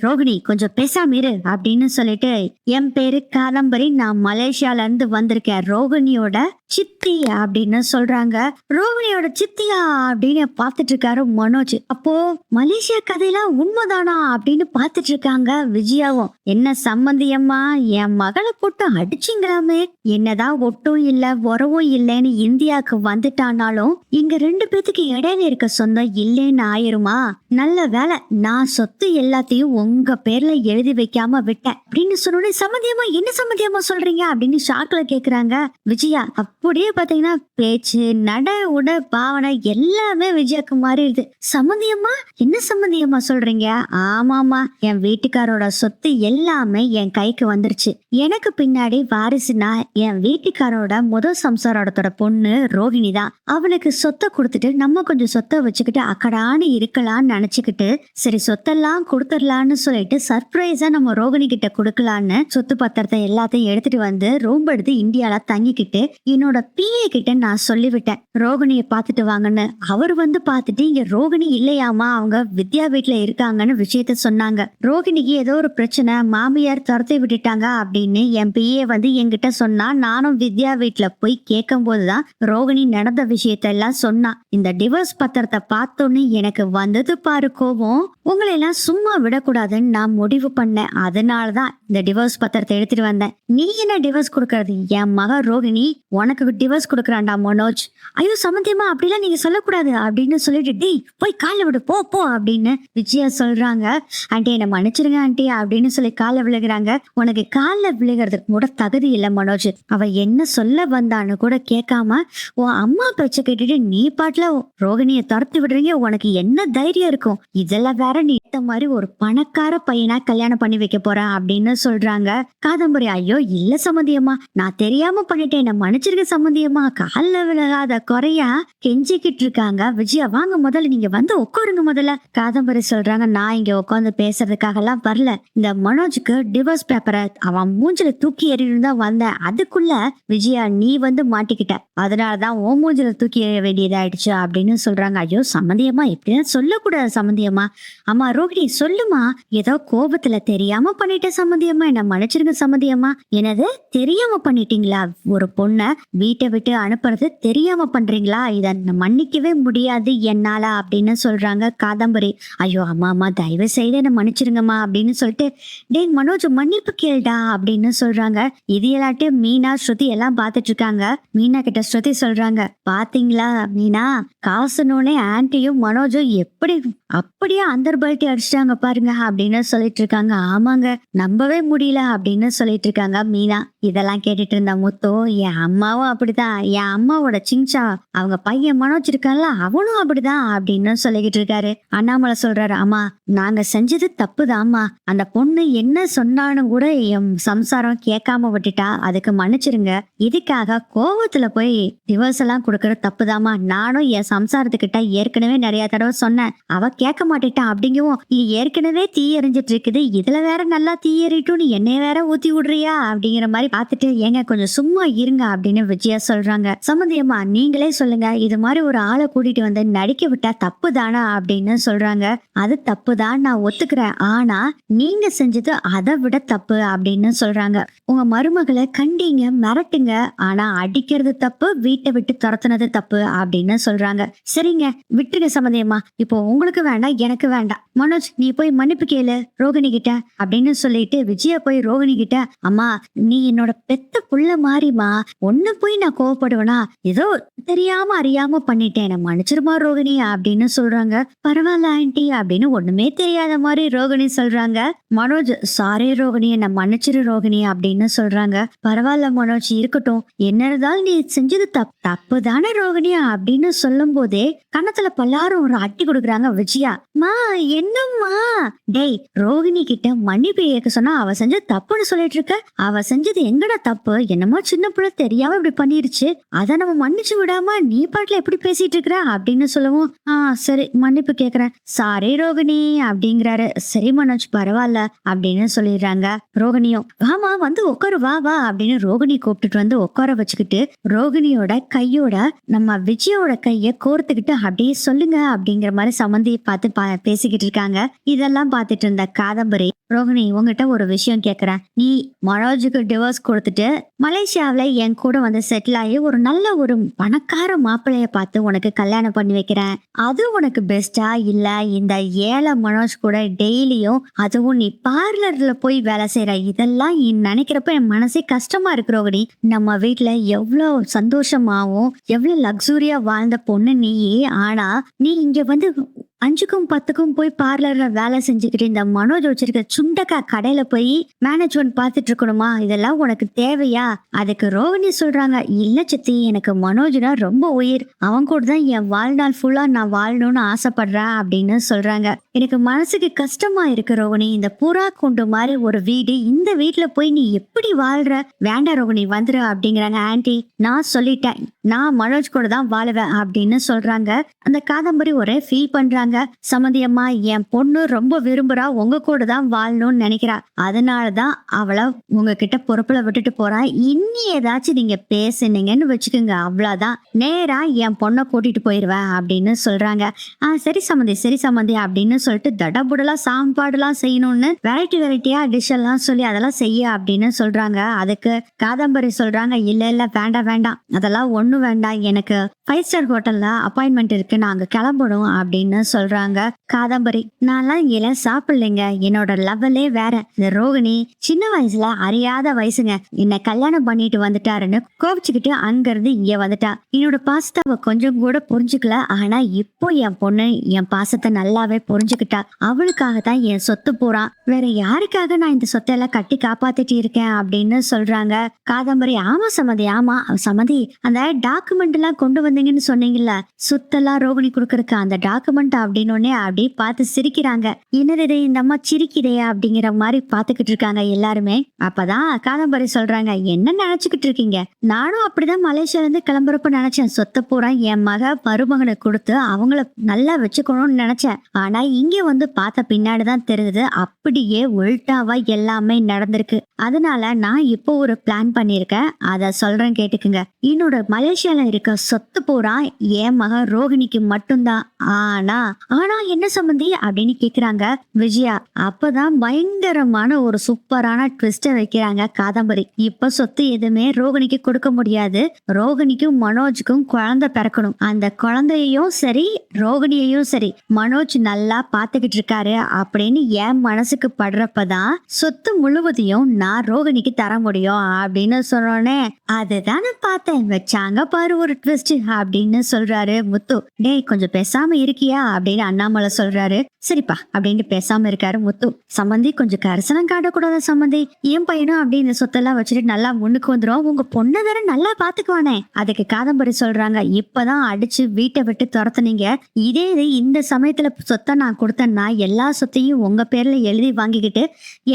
ரோகிணி கொஞ்சம் பேசாம இரு அப்படின்னு சொல்லிட்டு, என் பேரு காதம்பரி, நான் மலேசியால இருந்து வந்திருக்கேன், ரோகிணியோட சித்தி அப்படின்னு சொல்றாங்க. ரோகிணியோட சித்தியா அப்படின்னு பாத்துட்டு இருக்காரு மனோஜ். அப்போ மலேசியா கதையெல்லாம் உண்மைதானா அப்படின்னு பாத்துட்டு இருக்காங்க விஜயாவும். என்ன சம்பந்தியம்மா, என் மகளை போட்டு அடிச்சிங்களாமே, என்னதான் ஒட்டும் இல்ல உறவும் இல்லைன்னு இந்தியாவுக்கு வந்துட்டானாலும் இங்க ரெண்டு பேத்துக்கு இடையில இருக்க சொந்தம் இல்லைன்னு ஆயிருமா? நல்ல வேலை, நான் சொத்து எல்லாத்தையும் உங்க பேர்ல எழுதி வைக்காம விட்டேன் அப்படின்னு சொன்னோட, சம்மந்தியமா என்ன சம்மந்தியமா சொல்றீங்க அப்படின்னு ஷாக்ல கேக்குறாங்க விஜயா. அப்படியே பாத்தீங்கன்னா பேச்சு, நட, உட, பாவனை எல்லாமே விஜயாக்கு மாறிடுது. சம்மந்தியம்மா என்ன சம்மந்தியம்மா சொல்றீங்க? ஆமாமா, என் வீட்டுக்காரோட சொத்து எல்லாமே என் கைக்கு வந்துருச்சு. எனக்கு பின்னாடி வாரிசுனா என் வீட்டுக்காரோட முதல் சம்சாரோட பொண்ணு ரோகிணி தான். அவளுக்கு சொத்தை கொடுத்துட்டு நம்ம கொஞ்சம் சொத்தை வச்சுக்கிட்டு அக்கடான்னு இருக்கலாம்னு நினைச்சுக்கிட்டு, சரி சொத்தெல்லாம் கொடுத்துடலான்னு சொல்லிட்டு சர்ப்ரைஸா நம்ம ரோகிணி கிட்ட கொடுக்கலான்னு சொத்து பத்திரத்தை எல்லாத்தையும் எடுத்துட்டு வந்து ரூம் எடுத்து இந்தியால தங்கிக்கிட்டு என்னோட பிஏ கிட்ட நான் சொல்லிவிட்டேன், ரோகிணிய பாத்துட்டு வாங்கன்னு. அவர் வந்து பாத்துட்டு இங்க ரோகிணி இல்லையாமா, அவங்க வித்யா வீட்டுல இருக்காங்கன்னு விஷயத்த சொன்னாங்க. ரோகிணிக்கு ஏதோ ஒரு பிரச்சனை, மாமியார் துரத்தி விட்டுட்டாங்க அப்படின்னு என் பிஏ வந்து என்கிட்ட சொன்னா, நானும் வித்யா வீட்டுல போய் கேட்கும் போதுதான் ரோகிணி நடந்த விஷயத்த எல்லாம் சொன்னா. இந்த டிவோர்ஸ் பத்திரத்தை பார்த்தோன்னு எனக்கு வந்தது பாரு கோபம். உங்களை எல்லாம் சும்மா விடக்கூடாதுன்னு நான் முடிவு பண்ணேன். அதனாலதான் இந்த டிவோர்ஸ் பத்திரத்தை எடுத்துட்டு வந்தேன். நீ என்ன டிவோர்ஸ் கொடுக்கறது? என் மக ரோகிணி உனக்கு டிவோர்ஸ் கொடுக்கறான்டா மனோஜ். ஐயோ சம்மந்தியமா அப்படிலாம் நீங்க சொல்லக்கூடாது அப்படின்னு சொல்லிட்டு, டேய் போய் காலில் விடு, போ அப்படின்னு விஜயா சொல்றாங்க. ஆண்டி என்ன மன்னிச்சிருங்க ஆண்டி அப்படின்னு சொல்லி காலை விழுகிறாங்க. உனக்கு காலில் விழுகிறதுக்கு கூட தகுதி இல்லை மனோஜ். அவ என்ன சொல்ல வந்தான்னு கூட கேட்காம உன் அம்மா பேச்ச கேட்டுட்டு நீ பாட்டுல ரோகிணிய துரத்தி விடுறீங்க. உனக்கு என்ன தைரியம் இருக்கும்? இதெல்லாம் வேற நீ இந்த மாதிரி ஒரு பணக்கார பையனா கல்யாணம் பண்ணி வைக்க போற அப்படின்னு சொல்றாங்க. காதம்பரி, ஐயோ இல்ல சம்மந்தியம்மா, நான் தெரியாம பண்ணிட்டேன், என்ன மன்னிச்சிருக்க சம்பந்தியம்மா கால்ல விலகாத குறையா கெஞ்சிக்கிட்டு இருக்காங்க. விஜயா வாங்க முதல்ல நீங்க வந்து உட்காருங்க முதல்ல. காதம்பரி சொல்றாங்க நான் இங்க உட்காந்து பேசுறதுக்காக எல்லாம் வரல. இந்த மனோஜுக்கு டிவோர்ஸ் பேப்பரை அவன் மூஞ்சில தூக்கி எறியணும் தான் வந்தேன். அதுக்குள்ள விஜயா நீ வந்து மாட்டிக்கிட்ட, அதனாலதான் உன் மூஞ்சில தூக்கி எறிய வேண்டியதாயிடுச்சு அப்படின்னு சொல்றாங்க. ஐயோ சம்பந்தியம்மா இப்படிதான் சொல்லக்கூடாது சம்பந்தியம்மா. அம்மா ரோகிணி சொல்லுமா, ஏதோ கோபத்துல தெரியாம பண்ணிட்டேன் சம்பந்தியம்மா, என்ன மன்னிச்சிருங்க சம்பந்தியம்மா. என்னது தெரியாம பண்ணிட்டீங்களா? ஒரு பொண்ணை வீட்டை விட்டு அனுப்புறது தெரியாம பண்றீங்களா? இத மன்னிக்கவே முடியாது என்னால அப்படின்னு சொல்றாங்க காதம்பரி. ஐயோ அம்மா அம்மா தயவு செய்து என்ன மன்னிச்சிருங்கம்மா அப்படின்னு சொல்லிட்டு டேய் மனோஜ் மன்னிப்பு கேளுடா அப்படின்னு சொல்றாங்க. இது எல்லாட்டு மீனா ஸ்ருதி எல்லாம் பாத்துட்டு இருக்காங்க. மீனா கிட்ட ஸ்ருதி சொல்றாங்க பாத்தீங்களா மீனா, காசுனோனே ஆன்ட்டியும் மனோஜும் எப்படி அப்படியே அந்தர்பல்ட்டி அடிச்சிட்டாங்க பாருங்க அப்படின்னு சொல்லிட்டு இருக்காங்க. ஆமாங்க நம்பவே முடியல அப்படின்னு சொல்லிட்டு இருக்காங்க மீனா. இதெல்லாம் கேட்டுட்டு இருந்த முத்து என் அம்மாவும் அப்படிதான், என் அம்மாவோட சிங்சா அவங்க பையன் மனோஜ் இருக்கான்ல அவனும் அப்படிதான் அப்படின்னு சொல்லிக்கிட்டு இருக்காரு. அண்ணாமலை சொல்றாரு அம்மா நாங்க செஞ்சது தப்புதாம்மா, அந்த பொண்ணு என்ன சொன்னாலும் கூட என் சம்சாரம் கேட்காம விட்டுட்டா, அதுக்கு மன்னிச்சிருங்க. இதுக்காக கோவத்துல போய் டிவோர்ஸ் எல்லாம் கொடுக்கறது தப்புதாம்மா. நானும் என் சம்சாரத்துக்கிட்ட ஏற்கனவே நிறைய தடவை சொன்னேன், அவ கேட்க மாட்டேட்டான். அப்படிங்கவும் இது ஏற்கனவே தீ எரிஞ்சிட்டு இருக்குது, இதுல வேற நல்லா தீ எறிட்டும் நீ என்னைய வேற ஊத்தி விடுறியா அப்படிங்கிற மாதிரி பார்த்துட்டு ஏங்க கொஞ்சம் சும்மா இருங்க அப்படின்னு விஜயா சொல்றாங்க. சம்பந்தியம்மா நீங்களே சொல்லுங்க, இது மாதிரி ஒரு ஆளை கூட்டிட்டு வந்து நடிக்க விட்டா தப்பு தானா அப்படின்னு சொல்றாங்க. அது தப்பு தான் நான் ஒத்துக்கிறேன், ஆனா நீங்க செஞ்சது அதை விட தப்பு அப்படின்னு சொல்றாங்க. உங்க மருமகளை கண்டீங்க மிரட்டுங்க, ஆனா அடிக்கிறது தப்பு, வீட்டை விட்டு துரத்துனது தப்பு அப்படின்னு சொல்றாங்க. சரிங்க விட்டுருங்க சம்பந்தியம்மா, இப்போ உங்களுக்கு வேண்டாம் எனக்கு வேண்டாம். மனோஜ் நீ போய் மன்னிப்பு கேளு ரோகிணி கிட்ட அப்படின்னு சொல்லிட்டு விஜயா போய் ரோகிணி கிட்ட அம்மா நீ என்னோட பெத்த புள்ள மாறிமா, ஒன்னு போய் நான் கோவப்படுவேனா, ஏதோ தெரியாம அறியாம பண்ணிட்டேன், என்ன மன்னிச்சிருமா ரோகிணி அப்படின்னு சொல்றாங்க. பரவாயில்ல ஆன்ட்டி அப்படின்னு ஒண்ணுமே தெரியாத மாதிரி ரோகிணி சொல்றாங்க. மனோஜ் சாரி ரோகிணி என்ன மன்னிச்சிரு ரோகிணி அப்படின்னு சொல்றாங்க. பரவாயில்ல மனோஜ் இருக்கட்டும், என்ன இருந்தாலும் நீ செஞ்சது தப்பு தானே ரோகிணி அப்படின்னு சொல்லும் போதே கணத்துல பல்லாரும் ஒரு அட்டி கொடுக்குறாங்க விஜயா. மா என்னம்மா, டேய் ரோகிணி கிட்ட மன்னிப்பு கேட்க சொன்னா அவ செஞ்சது தப்புன்னு சொல்லிட்டு இருக்க, அவ செஞ்சது எங்கடா தப்பு, என்னமோ சின்ன பிள்ளை தெரியாம இப்படி பண்ணிருச்சு, அத நம்ம மன்னிச்சு விடாம நீ பாட்டுல எப்படி பேசிட்டு இருக்கிற அப்படின்னு சொல்லவும் சரி மன்னிப்பு கேக்குறேன் சாரி ரோகிணி அப்படிங்கிறாரு. சரி மனோஜ் பரவாயில்ல அப்படின்னு சொல்லிடுறாங்க. ரோகிணியும் வாமா வந்து உட்காரு வா வா அப்படின்னு ரோகிணி கூப்பிட்டுட்டு வந்து உட்கார வச்சுக்கிட்டு ரோகிணியோட கையோட நம்ம விஜயோட கைய கோர்த்துக்கிட்டு அப்படியே சொல்லுங்க அப்படிங்கிற மாதிரி சம்மந்தியை பார்த்து பேசிக்கிட்டு இருக்காங்க. இதெல்லாம் பார்த்துட்டு இருந்த காதம்பரி ரோகிணி உங்ககிட்ட ஒரு விஷயம் கேக்குறேன், நீ மனோஜுக்கு டிவோர்ஸ் கொடுத்துட்டு மலேசியாவில என் கூட வந்து செட்டில் ஆகி ஒரு நல்ல ஒரு பணக்கார மாப்பிள்ளைய பார்த்து உனக்கு கல்யாணம் பண்ணி வைக்கிறேன், அது உனக்கு பெஸ்டா இல்ல இந்த ஏழை மனோஜ் கூட டெய்லியும் அதுவும் நீ பார்லர்ல போய் வேலை செய்யற, இதெல்லாம் நினைக்கிறப்ப என் மனசே கஷ்டமா இருக்கு ரோகிணி. நம்ம வீட்டுல எவ்வளவு சந்தோஷமாவும் எவ்வளவு லக்ஸூரியா வாழ்ந்த பொண்ணு நீ, ஆனா நீ இங்க வந்து 5க்கும் 10க்கும் போய் பார்லர்ல வேலை செஞ்சுக்கிட்டு இந்த மனோஜ் வச்சிருக்க சுண்டக்கா கடையில போய் மேனேஜ்மெண்ட் பார்த்துட்டு இருக்கணுமா, இதெல்லாம் உனக்கு தேவையா? அதுக்கு ரோகிணி சொல்றாங்க இல்ல சித்தி எனக்கு மனோஜ்னா ரொம்ப உயிர், அவன் கூட தான் என் வாழ்நாள் ஃபுல்லா நான் வாழணும்னு ஆசைப்படுறேன் அப்படின்னு சொல்றாங்க. எனக்கு மனசுக்கு கஷ்டமா இருக்கு ரோகிணி, இந்த புறா கொண்டு மாதிரி ஒரு வீடு, இந்த வீட்டுல போய் நீ எப்படி வாழ்ற, வேண்டாம் ரோகிணி வந்துரு அப்படிங்கிறாங்க. ஆன்ட்டி நான் சொல்லிட்டேன், நான் மனோஜ் கூட தான் வாழுவேன் அப்படின்னு சொல்றாங்க. அந்த காதம்பரி ஒரே ஃபீல் பண்றாங்க. சம்மந்தியம்மா என் பொண்ணு ரொம்ப விரும்புறா, உங்க கூட தான் வாழணும்னு நினைக்கிறா, அதனாலதான் அவளை உங்ககிட்ட பொறுப்புல விட்டுட்டு போறா, இன்னி ஏதாச்சும் நீங்க பேசுனீங்கன்னு வச்சுக்கோங்க அவ்வளவுதான், நேரா என் பொண்ணை கூட்டிட்டு போயிருவேன் அப்படின்னு சொல்றாங்க. சரி சம்மந்தி சரி சம்மந்தி அப்படின்னு சொல்லிட்டு தடபுடலா சாப்பாடுலாம் செய்யணும்னு வெரைட்டியா டிஷ் எல்லாம் சொல்லி அதெல்லாம் செய்ய அப்படின்னு சொல்றாங்க. அதுக்கு காதம்பரி சொல்றாங்க இல்ல இல்ல வேண்டாம் வேண்டாம் அதெல்லாம் ஒண்ணும் வேண்டாம், எனக்கு 5 ஸ்டார் ஹோட்டல்ல அப்பாயின்மெண்ட் இருக்கு, நாங்க கிளம்பணும் அப்படின்னு சொல்றாங்க. காதம்பரி நான்லாம் இங்க சாப்பிடலைங்க, என்னோட லெவலே வேற, இந்த ரோகிணி சின்ன வயசுல அறியாத வயசுங்க, என்ன கல்யாணம் பண்ணிட்டு வந்துட்டாருன்னு கோபிச்சுக்கிட்டு அங்க இருந்து இங்க வந்துட்டா, என்னோட பாசத்தை அவ கொஞ்சம் கூட புரிஞ்சுக்கல, ஆனா இப்போ என் பொண்ணு என் பாசத்தை நல்லாவே புரிஞ்சுக்கிட்டா, அவளுக்காக தான் என் சொத்து போறான், வேற யாருக்காக நான் இந்த சொத்தெல்லாம் கட்டி காப்பாத்திட்டு இருக்கேன் அப்படின்னு சொல்றாங்க. காதம்பரி ஆமா சம்மதி ஆமா சம்மதி, அந்த டாக்குமெண்ட் எல்லாம் கொண்டு வந்தீங்கன்னு சொன்னீங்கல்ல, சுத்தெல்லாம் ரோகிணி கொடுக்கறதுக்கு அந்த டாக்குமெண்ட் அப்படின்னு அப்படி பார்த்து சிரிக்கிறாங்க. என்னது இந்த அம்மா சிரிக்கிறே அப்படிங்கிற மாதிரி பாத்துக்கிட்டு இருக்காங்க எல்லாருமே. அப்பதான் காதம்பரி சொல்றாங்க, என்ன நினைச்சுக்கிட்டு இருக்கீங்க? நானும் அப்படிதான் மலேசியால இருந்து கிளம்புறப்ப நினைச்சேன், சொத்தை பூரா என் மருமகனுக்கு கொடுத்து அவங்கள நல்லா வச்சுக்கணும்னு நினைச்சேன். ஆனா இங்க வந்து பார்த்த பின்னாடிதான் தெரியுது அப்படியே உல்டாவா எல்லாமே நடந்திருக்கு. அதனால நான் இப்போ ஒரு பிளான் பண்ணிருக்கேன், அத சொல்றேன் கேட்டுக்குங்க. என்னோட மலேசியால இருக்க சொத்து பூரா என் மகன் ரோகிணிக்கு மட்டும்தான். ஆனா ஆனா என்ன சம்பந்தி அப்படின்னு கேக்குறாங்க விஜயா. அப்பதான் பயங்கரமான ஒரு சூப்பரான ட்விஸ்ட வைக்கிறாங்க காதம்பரி. இப்ப சொத்து எதுவுமே ரோகிணிக்கு கொடுக்க முடியாது. ரோகிணிக்கும் மனோஜுக்கும் குழந்தை பிறக்கணும். அந்த குழந்தையையும் சரி ரோகிணியையும் சரி மனோஜ் நல்லா பாத்துக்கிட்டு இருக்காரு அப்படின்னு என் மனசுக்கு படுறப்பதான் சொத்து முழுவதையும் நான் ரோகிணிக்கு தர முடியும் அப்படின்னு சொன்னோன்னே, அதுதானே பார்த்தேன், வச்சாங்க பாரு ஒரு ட்விஸ்ட் அப்படின்னு சொல்றாரு முத்து. டேய் கொஞ்சம் பேசாம இருக்கியா அப்படின்னு அண்ணாமலை சொல்றாரு. சரிப்பா அப்படின்னு பேசாம இருக்காரு முத்து. சம்பந்தி கொஞ்சம் கரிசனம் காட்டக்கூடாத சம்பந்தி, என் பையனும் அப்படி இந்த சொத்தெல்லாம் வச்சுட்டு நல்லா முன்னுக்கு வந்துடும், உங்க பொண்ணை வேற நல்லா பாத்துக்குவானே. அதுக்கு காதம்பரி சொல்றாங்க, இப்பதான் அடிச்சு வீட்டை விட்டு துரத்துனீங்க, இதே இது இந்த சமயத்துல சொத்தை நான் கொடுத்தேன்னா எல்லா சொத்தையும் உங்க பேர்ல எழுதி வாங்கிக்கிட்டு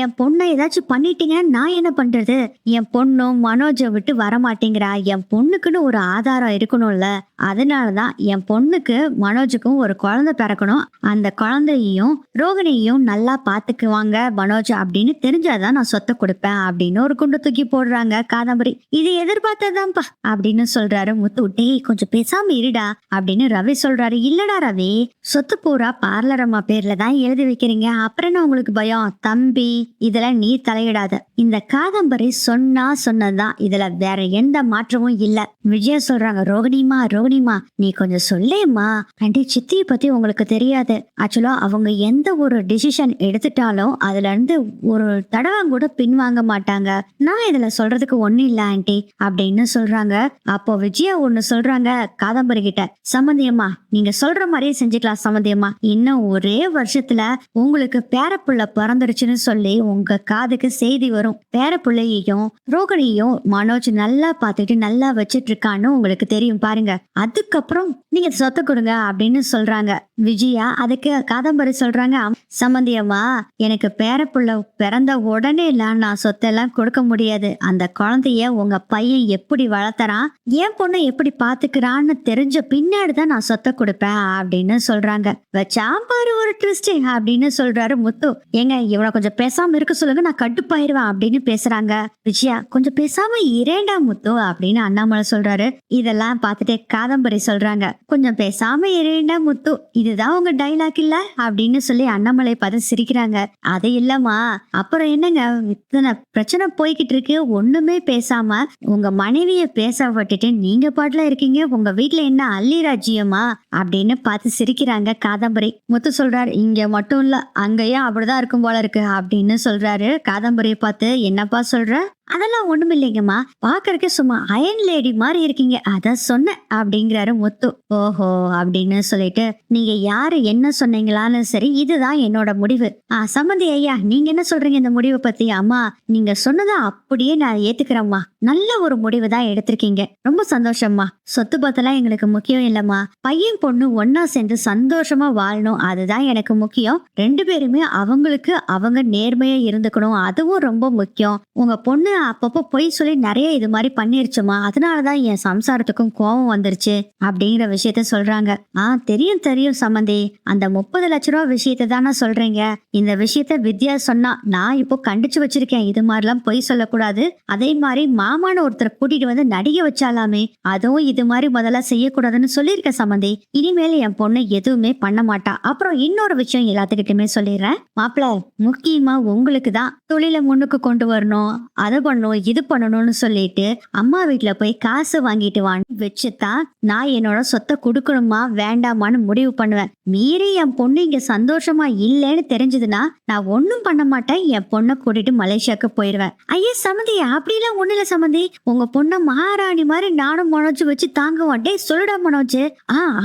என் பொண்ணை ஏதாச்சும் பண்ணிட்டீங்கன்னா நான் என்ன பண்றது? என் பொண்ணும் மனோஜை விட்டு வரமாட்டேங்கிறா. என் பொண்ணுக்குன்னு ஒரு ஆதாரம் இருக்கணும்ல, அதனாலதான் என் பொண்ணுக்கு மனோஜுக்கும் ஒரு குழந்தை பிறக்கணும், அந்த குழந்தையையும் ரோகிணியையும் நல்லா பாத்துக்குவாங்க மனோஜ் அப்படின்னு தெரிஞ்சாதான் நான் சொத்தை கொடுப்பேன் அப்படின்னு ஒரு குண்டு தூக்கி போடுறாங்க காதம்பரி. இது எதிர்பார்த்ததான்ப்பா அப்படின்னு சொல்றாரு முத்து. டேய் கொஞ்சம் பேசாம இருடா அப்படின்னு ரவி சொல்றாரு. இல்லடா ரவி, சொத்து பூரா பார்லர் அம்மா பேர்ல தான் எழுதி வைக்கிறீங்க, அப்புறம் என்ன உங்களுக்கு பயம்? தம்பி இதெல்லாம் நீ தலையிடாத, இந்த காதம்பரி சொன்னதான், இதுல வேற எந்த மாற்றமும் இல்ல. விஜயா சொல்றாங்க, ரோகிணிமா நீ கொஞ்சம் சொல்லேம்மா. ஆண்டி சித்தியை பத்தி உங்களுக்கு தெரியாது, ஆக்சுவலா அவங்க எந்த ஒரு டிசிஷன் எடுத்துட்டாலும் அதுல இருந்து ஒரு தடவை கூட பின்வாங்க மாட்டாங்க, நான் இதுல சொல்றதுக்கு ஒண்ணு இல்ல ஆண்டி அப்படின்னு சொல்றாங்க. அப்போ விஜயா ஒண்ணு சொல்றாங்க காதம்பரி கிட்ட, சம்பந்தியம்மா நீங்க சொல்ற மாதிரியே செஞ்சுக்கலாம் சம்பந்தியம்மா, இன்னும் ஒரே வருஷத்துல உங்களுக்கு பேரப்புள்ள பிறந்துருச்சுன்னு சொல்லி உங்க காதுக்கு செய்தி வரும். பேரப்புள்ளையையும் ரோகிணியையும் மனோஜ் நல்லா பார்த்துட்டு நல்லா வச்சிட்டு இருக்கான்னு உங்களுக்கு தெரியும் பாருங்க, அதுக்கப்புறம் நீங்க சொத்தை கொடுங்க அப்படின்னு சொல்றாங்க விஜயா. அதுக்கு காதம்பரி சொல்றாங்க, சம்பந்தியம்மா எனக்கு பேரப்புள்ள பிறந்த உடனே எல்லாம் நான் சொத்தெல்லாம் கொடுக்க முடியாது, அந்த குழந்தைய உங்க பையன் எப்படி வளர்த்தறான், என் பொண்ணை எப்படி பாத்துக்கிறான்னு தெரிஞ்ச பின்னாடிதான் நான் சொத்தை கொடுப்பேன் அப்படின்னு சொல்றாங்க. வச்சா பாரு ஒரு ட்விஸ்ட் அப்படின்னு சொல்றாரு முத்து. ஏங்க இவனை கொஞ்சம் பேசாம இருக்க சொல்லுங்க, நான் கட்டுப்பாயிருவேன் அப்படின்னு பேசுறாங்க விஜயா. கொஞ்சம் பேசாம இரேண்டா முத்து அப்படின்னு அண்ணாமலை சொல்றாரு. இதெல்லாம் பார்த்துட்டு காதம்பரி சொல்றாங்க, கொஞ்சம் பேசாம இரேண்டா முத்து, இதுதான் உங்க டைலாக் இல்ல அப்படின்னு சொல்லி அண்ணாமலை பார்த்து சிரிக்கிறாங்க. அது இல்லம்மா, அப்புறம் என்னங்க இத்தனை பிரச்சனை போய்கிட்டு இருக்கு, ஒண்ணுமே பேசாம உங்க மனைவிய பேச விட்டுட்டு நீங்க பாட்டுல இருக்கீங்க, உங்க வீட்டுல என்ன அள்ளி ராஜ்யமா அப்படின்னு பார்த்து சிரிக்கிறாங்க காதம்பரி. முத்து சொல்றாரு, இங்க மட்டும் இல்ல அங்கேயும் அப்படிதான் இருக்கும் போல இருக்கு அப்படின்னு சொல்றாரு. காதம்பரியை பார்த்து, என்னப்பா சொல்ற? அதெல்லாம் ஒண்ணும் இல்லைங்கம்மா, பாக்குறதுக்கு சும்மா அயன் லேடி மாதிரி இருக்கீங்க, அத சொன்ன அப்படிங்கிறாரு முத்து. ஓஹோ அப்படின்னு சொல்லிட்டு, நீங்க யாரு என்ன சொன்னீங்களான்னு சரி, இதுதான் என்னோட முடிவு. சம்பந்தி ஐயா நீங்க என்ன சொல்றீங்க இந்த முடிவை பத்தி? அம்மா நீங்க சொன்னதை அப்படியே நான் ஏத்துக்கிறேம்மா, நல்ல ஒரு முடிவு தான் எடுத்திருக்கீங்க, ரொம்ப சந்தோஷம்மா. சொத்து பத்தெல்லாம் எங்களுக்கு முக்கியம் இல்லம்மா, பையன் பொண்ணு ஒன்னா சேர்ந்து சந்தோஷமா வாழணும், அதுதான் எனக்கு முக்கியம். ரெண்டு பேருமே அவங்களுக்கு அவங்க நேர்மையா இருந்துக்கணும், அதுவும் ரொம்ப முக்கியம். உங்க பொண்ணு அப்பப்போ பொய் சொல்லி நிறைய இது மாதிரி பண்ணிருச்சுமா, அதனாலதான் என் சம்சாரத்துக்கும் கோபம் வந்துருச்சு அப்படிங்கிற விஷயத்த சொல்றாங்க. தெரியும் தெரியும் சம்பந்தி, அந்த 30 லட்ச ரூபா விஷயத்த தானே சொல்றீங்க, இந்த விஷயத்த வித்யா சொன்னா நான் இப்போ கண்டிச்சு வச்சிருக்கேன், இது மாதிரிலாம் பொய் சொல்லக்கூடாது. அதே மாதிரி மாமான ஒருத்தரை கூட்டிட்டு வந்து நடிகை வச்சாலாமே, அதுவும் இது மாதிரி முதல்ல செய்யக்கூடாதுன்னு சொல்லியிருக்க சம்பந்தி. இனிமேல் என் பொண்ணு எதுவுமே பண்ண மாட்டா. அப்புறம் இன்னொரு விஷயம் எல்லாத்துக்கிட்டுமே சொல்லிடுறேன் மாப்பிள்ள, முக்கியமா உங்களுக்கு தான் தொழில முன்னுக்கு கொண்டு வரணும், அதை பண்ணணும் இது பண்ணணும்னு சொல்லிட்டு அம்மா வீட்டுல போய் காசு வாங்கிட்டு வான்னு வச்சுதான் நான் என்னோட சொத்தை கொடுக்கணுமா வேண்டாமான்னு முடிவு பண்ணுவேன். மீறி என் பொண்ணு இங்க சந்தோஷமா இல்லைன்னு தெரிஞ்சதுன்னா நான் ஒன்னும் பண்ண மாட்டேன், என் பொண்ணை கூட்டிட்டு மலேசியாவுக்கு போயிடுவேன். ஐயா சம்மந்தி அப்படிலாம் ஒண்ணு இல்ல சம்மந்தி, உங்க பொண்ணை மகாராணி மாதிரி நானும் மனோஜ் வச்சு தாங்குவோம். டே சொல்லுடா மனோஜ்.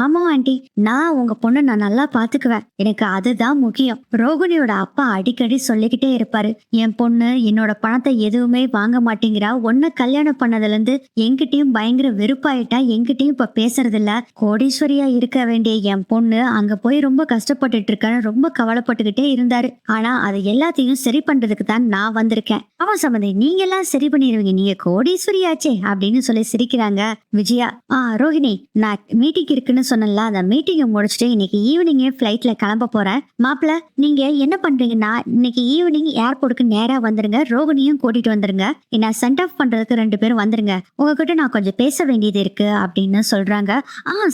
ஆமா ஆண்டி, நான் உங்க பொண்ணை நான் நல்லா பாத்துக்குவேன், எனக்கு அதுதான் முக்கியம். ரோகிணியோட அப்பா அடிக்கடி சொல்லிக்கிட்டே இருப்பாரு, என் பொண்ணு என்னோட பணத்தை எதுவுமே வாங்க மாட்டேங்கிறா, ஒன்ன கல்யாணம் பண்ணதுல இருந்து என்கிட்டயும் பயங்கர வெறுப்பா ஆயிட்டா, என்கிட்டயும் இப்ப பேசுறது இல்ல. கோடீஸ்வரியா இருக்க வேண்டிய என் பொண்ணு அங்க போய் ரொம்ப கஷ்டப்பட்டுட்டு இருக்கான்னு ரொம்ப கவலைப்பட்டுக்கிட்டே இருந்தாரு. ஆனா அது எல்லாத்தையும் சரி பண்றதுக்கு தான் நான் வந்திருக்கேன். ஆமா சம்பந்தி, நீங்க எல்லாம் சரி பண்ணிடுவீங்க, நீங்க கோடீஸ்வரியாச்சே அப்படின்னு சொல்லி சிரிக்கிறாங்க விஜயா. ரோகிணி, நான் மீட்டிங் இருக்குன்னு சொன்னல, அந்த மீட்டிங்கை முடிச்சுட்டு இன்னைக்கு ஈவினிங்கே ஃபிளைட்ல கிளம்ப போறேன். மாப்பிள்ள, நீங்க என்ன பண்றீங்கன்னா இன்னைக்கு ஈவினிங் ஏர்போர்ட்டுக்கு நேரா வந்துருங்க, ரோகிணியும் கூட்டிட்டு வந்துருங்க. என்ன சென்ட் ஆஃப் பண்றதுக்கு 2 பேரும் வந்துருங்க. உங்ககிட்ட நான் கொஞ்சம் பேச வேண்டியது இருக்கு அப்படின்னு சொல்றாங்க.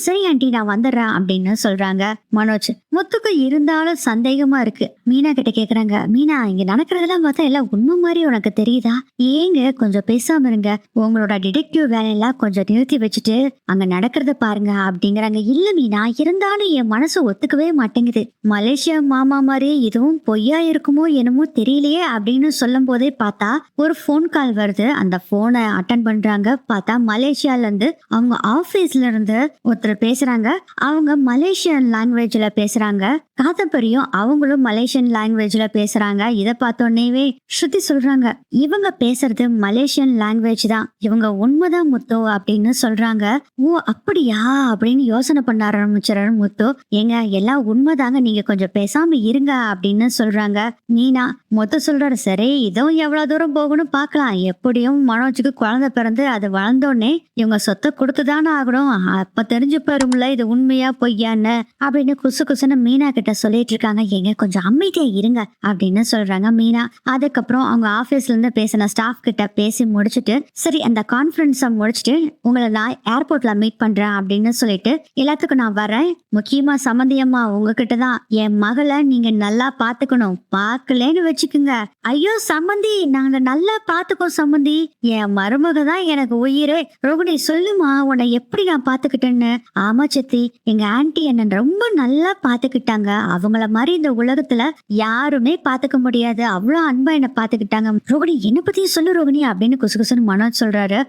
சரி ஆண்டி, நான் வந்துடுறேன் அப்படின்னு சொல்றாங்க மனோஜ். முத்துக்கு இருந்தாலும் சந்தேகமா இருக்கு. மீனா கிட்ட கேக்குறாங்க, மீனா, இங்க நடக்கிறதெல்லாம் பார்த்தா எல்லாம் உண்மை மாதிரி உனக்கு தெரியுதா? ஏங்க கொஞ்சம் பேசாம இருங்க, உங்களோட டிடெக்டிவ் வேலையெல்லாம் கொஞ்சம் நிறுத்தி வச்சுட்டு அங்க நடக்கிறத பாருங்க அப்படிங்கிறாங்க. இல்ல மீனா, இருந்தாலும் என் மனசு ஒத்துக்கவே மாட்டேங்குது. மலேசியா மாமா மாதிரியே இதுவும் பொய்யா இருக்குமோ என்னமோ தெரியலையே அப்படின்னு சொல்லும் போதே பார்த்தா ஒரு போன் கால் வருது. அந்த போனை அட்டன் பண்றாங்க. பார்த்தா மலேசியால இருந்து அவங்க ஆபீஸ்ல இருந்து ஒருத்தர் பேசுறாங்க. அவங்க மலேசியன் லாங்குவேஜ்ல பேசுறாங்க. காதம்பரியும் அவங்களும் மலேசியன் லாங்குவேஜ்ல பேசுறாங்க. இதை பார்த்தோன்னே ஸ்ருதி சொல்றாங்க, இவங்க பேசுறது மலேசியன் லாங்குவேஜ் தான், இவங்க உண்மைதான் முத்து அப்படின்னு சொல்றாங்க. ஓ அப்படியா அப்படின்னு யோசனை பண்ண ஆரம்பிச்சாரு முத்து. ஏங்க எல்லாம் உண்மைதாங்க, நீங்க கொஞ்சம் பேசாம இருங்க அப்படின்னு சொல்றாங்க. மீனா. முத்து சொல்றாரு, சரி இதுவும் எவ்வளவு தூரம் போகணும் பாக்கலாம், எப்படியும் மனோஜுக்கு குழந்தை பிறந்து அது வளர்ந்தோடனே இவங்க சொத்தை கொடுத்துதானே ஆகணும், அப்ப தெரிஞ்சு போயிரும்ல இது உண்மையா பொய்யான்னு அப்படின்னு குசு குசுன்னு மீனா கிட்ட சொல்லிட்டு இருக்காங்க. ஏங்க கொஞ்சம் அமைதியா இருங்க அப்படின்னு சொல்றாங்க மீனா. அதுக்கப்புறம் அவங்க ஆபீஸ்ல இருந்து பேசின ஸ்டாஃப் கிட்ட பேசி முடிச்சுட்டு, சரி அந்த கான்ஃபரன்ஸை முடிச்சுட்டு உங்களை நான் ஏர்போர்ட்ல மீட் பண்றேன் அப்படின்னு சொல்லிட்டு எல்லாத்துக்கும் நான் வரேன். முக்கியமா சம்மந்தியம்மா, உங்ககிட்ட தான் என் மகளை நீங்க நல்லா பாத்துக்கணும், பாக்கலன்னு வச்சுக்குங்க. ஐயோ சம்மந்தி, நாங்க நல்லா பாத்துக்கோம் சம்மந்தி, என் மருமக தான் எனக்கு உயிரே. ரோகிணி சொல்லுமா, உன்னை எப்படி நான் பாத்துக்கிட்டேன்னு. ஆமா சத்தி, எங்க ஆன்டி என்ன ரொம்ப நல்லா பாத்துக்கிட்டாங்க, அவங்கள மாதிரி இந்த உலகத்துல யாருமே பாத்துக்க முடியாது, அவ்வளவு அன்பா என்ன பாத்துக்கிட்டாங்க. ரோகிணி என்ன பத்தியும் சொல்லு ரோகிணி அப்படின்னு குசுகுசுன்னு மனோஜ் சொல்றாரு.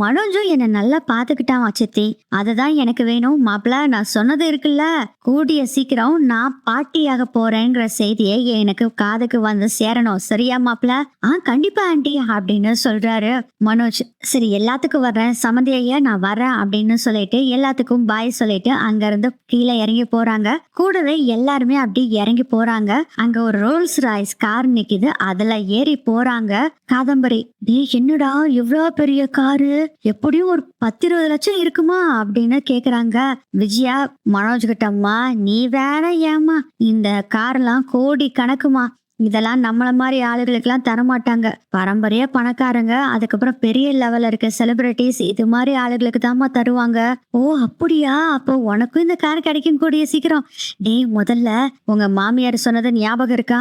மனோஜும் என்ன நல்லா பாத்துக்கிட்டான் சித்தி, அதுதான் எனக்கு வேணும். மாப்பிள்ள, நான் சொன்னது இருக்குல்ல, கூடிய சீக்கிரம் நான் பாட்டியாக போறேங்கிற செய்தியை எனக்கு காதுக்கு வந்து சேரணும், சரியா மாப்பிள்ள? கண்டிப்பா ஆண்டி அப்படின்னு சொல்றாரு மனோஜ். சரி எல்லாத்துக்கும் வர்றேன் சமந்தி ஐயா, நான் வரேன் அப்படின்னு சொல்லிட்டு எல்லாத்துக்கும் பாய் சொல்லிட்டு அங்க இருந்து கீழே இறங்கி போறாங்க. கூடவே எல்லாருமே அப்படி இறங்கி போறாங்க. அங்க ஒரு ரோல்ஸ் ராய்ஸ் கார் நிக்குது, அதுல ஏறி போறாங்க. காதம்பரி, நீ என்னடா இவ்வளவு பெரிய காரு, எப்படியும் ஒரு 10-20 லட்சம் இருக்குமா அப்படின்னு கேக்குறாங்க விஜயா. மனோஜ் கிட்டம்மா, நீ வேற ஏமா, இந்த கார்லாம் கோடி கணக்குமா, இதெல்லாம் நம்மள மாதிரி ஆளுகளுக்கு எல்லாம் தரமாட்டாங்க, பரம்பரையா பணக்காரங்க, அதுக்கப்புறம் பெரிய லெவல்ல இருக்க செலிபிரிட்டிஸ், இது மாதிரி ஆளுகளுக்கு தாமா தருவாங்க. ஓ அப்படியா, அப்போ உனக்கும் இந்த கார் கிடைக்கும் கூடிய சீக்கிரம். டே, முதல்ல உங்க மாமியார் சொன்னது ஞாபகம் இருக்கா?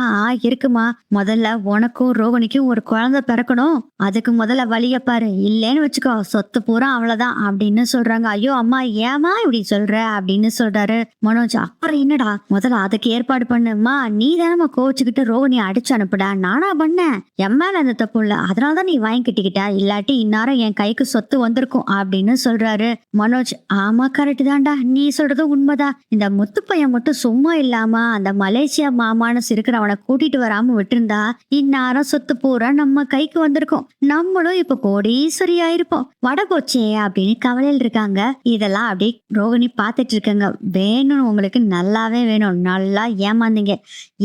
இருக்குமா, முதல்ல உனக்கும் ரோகிணிக்கும் ஒரு குழந்தை பிறக்கணும், அதுக்கு முதல்ல வழிய பாரு, இல்லேன்னு வச்சுக்கோ சொத்து பூரா அவ்வளவுதான் அப்படின்னு சொல்றாங்க. ஐயோ அம்மா, ஏமா இப்படி சொல்ற அப்படின்னு சொல்றாரு மனோஜ். அப்புறம் என்னடா, முதல்ல அதுக்கு ஏற்பாடு பண்ணுமா, நீ தானமா கோவிச்சுக்கிட்டு நீ அடிச்சு அனுப்புடா, நானா பண்ணேன், என் மேல அந்த தப்பு இல்ல, அதனாலதான் நீ வாங்கி கட்டிக்கிட்ட, இல்லாட்டி இந்நேரம் என் கைக்கு சொத்து வந்திருக்கும் அப்படின்னு சொல்றாரு மனோஜ். ஆமா கரெக்ட் தான்டா, நீ சொல்றது உண்மைதான், இந்த முத்து பையன் மட்டும் சும்மா இல்லாம அந்த மலேசியா மாமான்னு இருக்கிறவனை கூட்டிட்டு வராம விட்டுருந்தா இந்நேரம் சொத்து பூரா நம்ம கைக்கு வந்திருக்கும், நம்மளும் இப்ப கோடீஸ்வரி ஆயிருப்போம். வட போச்சே அப்படின்னு கவலையில் இருக்காங்க. இதெல்லாம் அப்படி ரோகிணி பாத்துட்டு இருக்காங்க. வேணும், உங்களுக்கு நல்லாவே வேணும், நல்லா ஏமாந்தீங்க,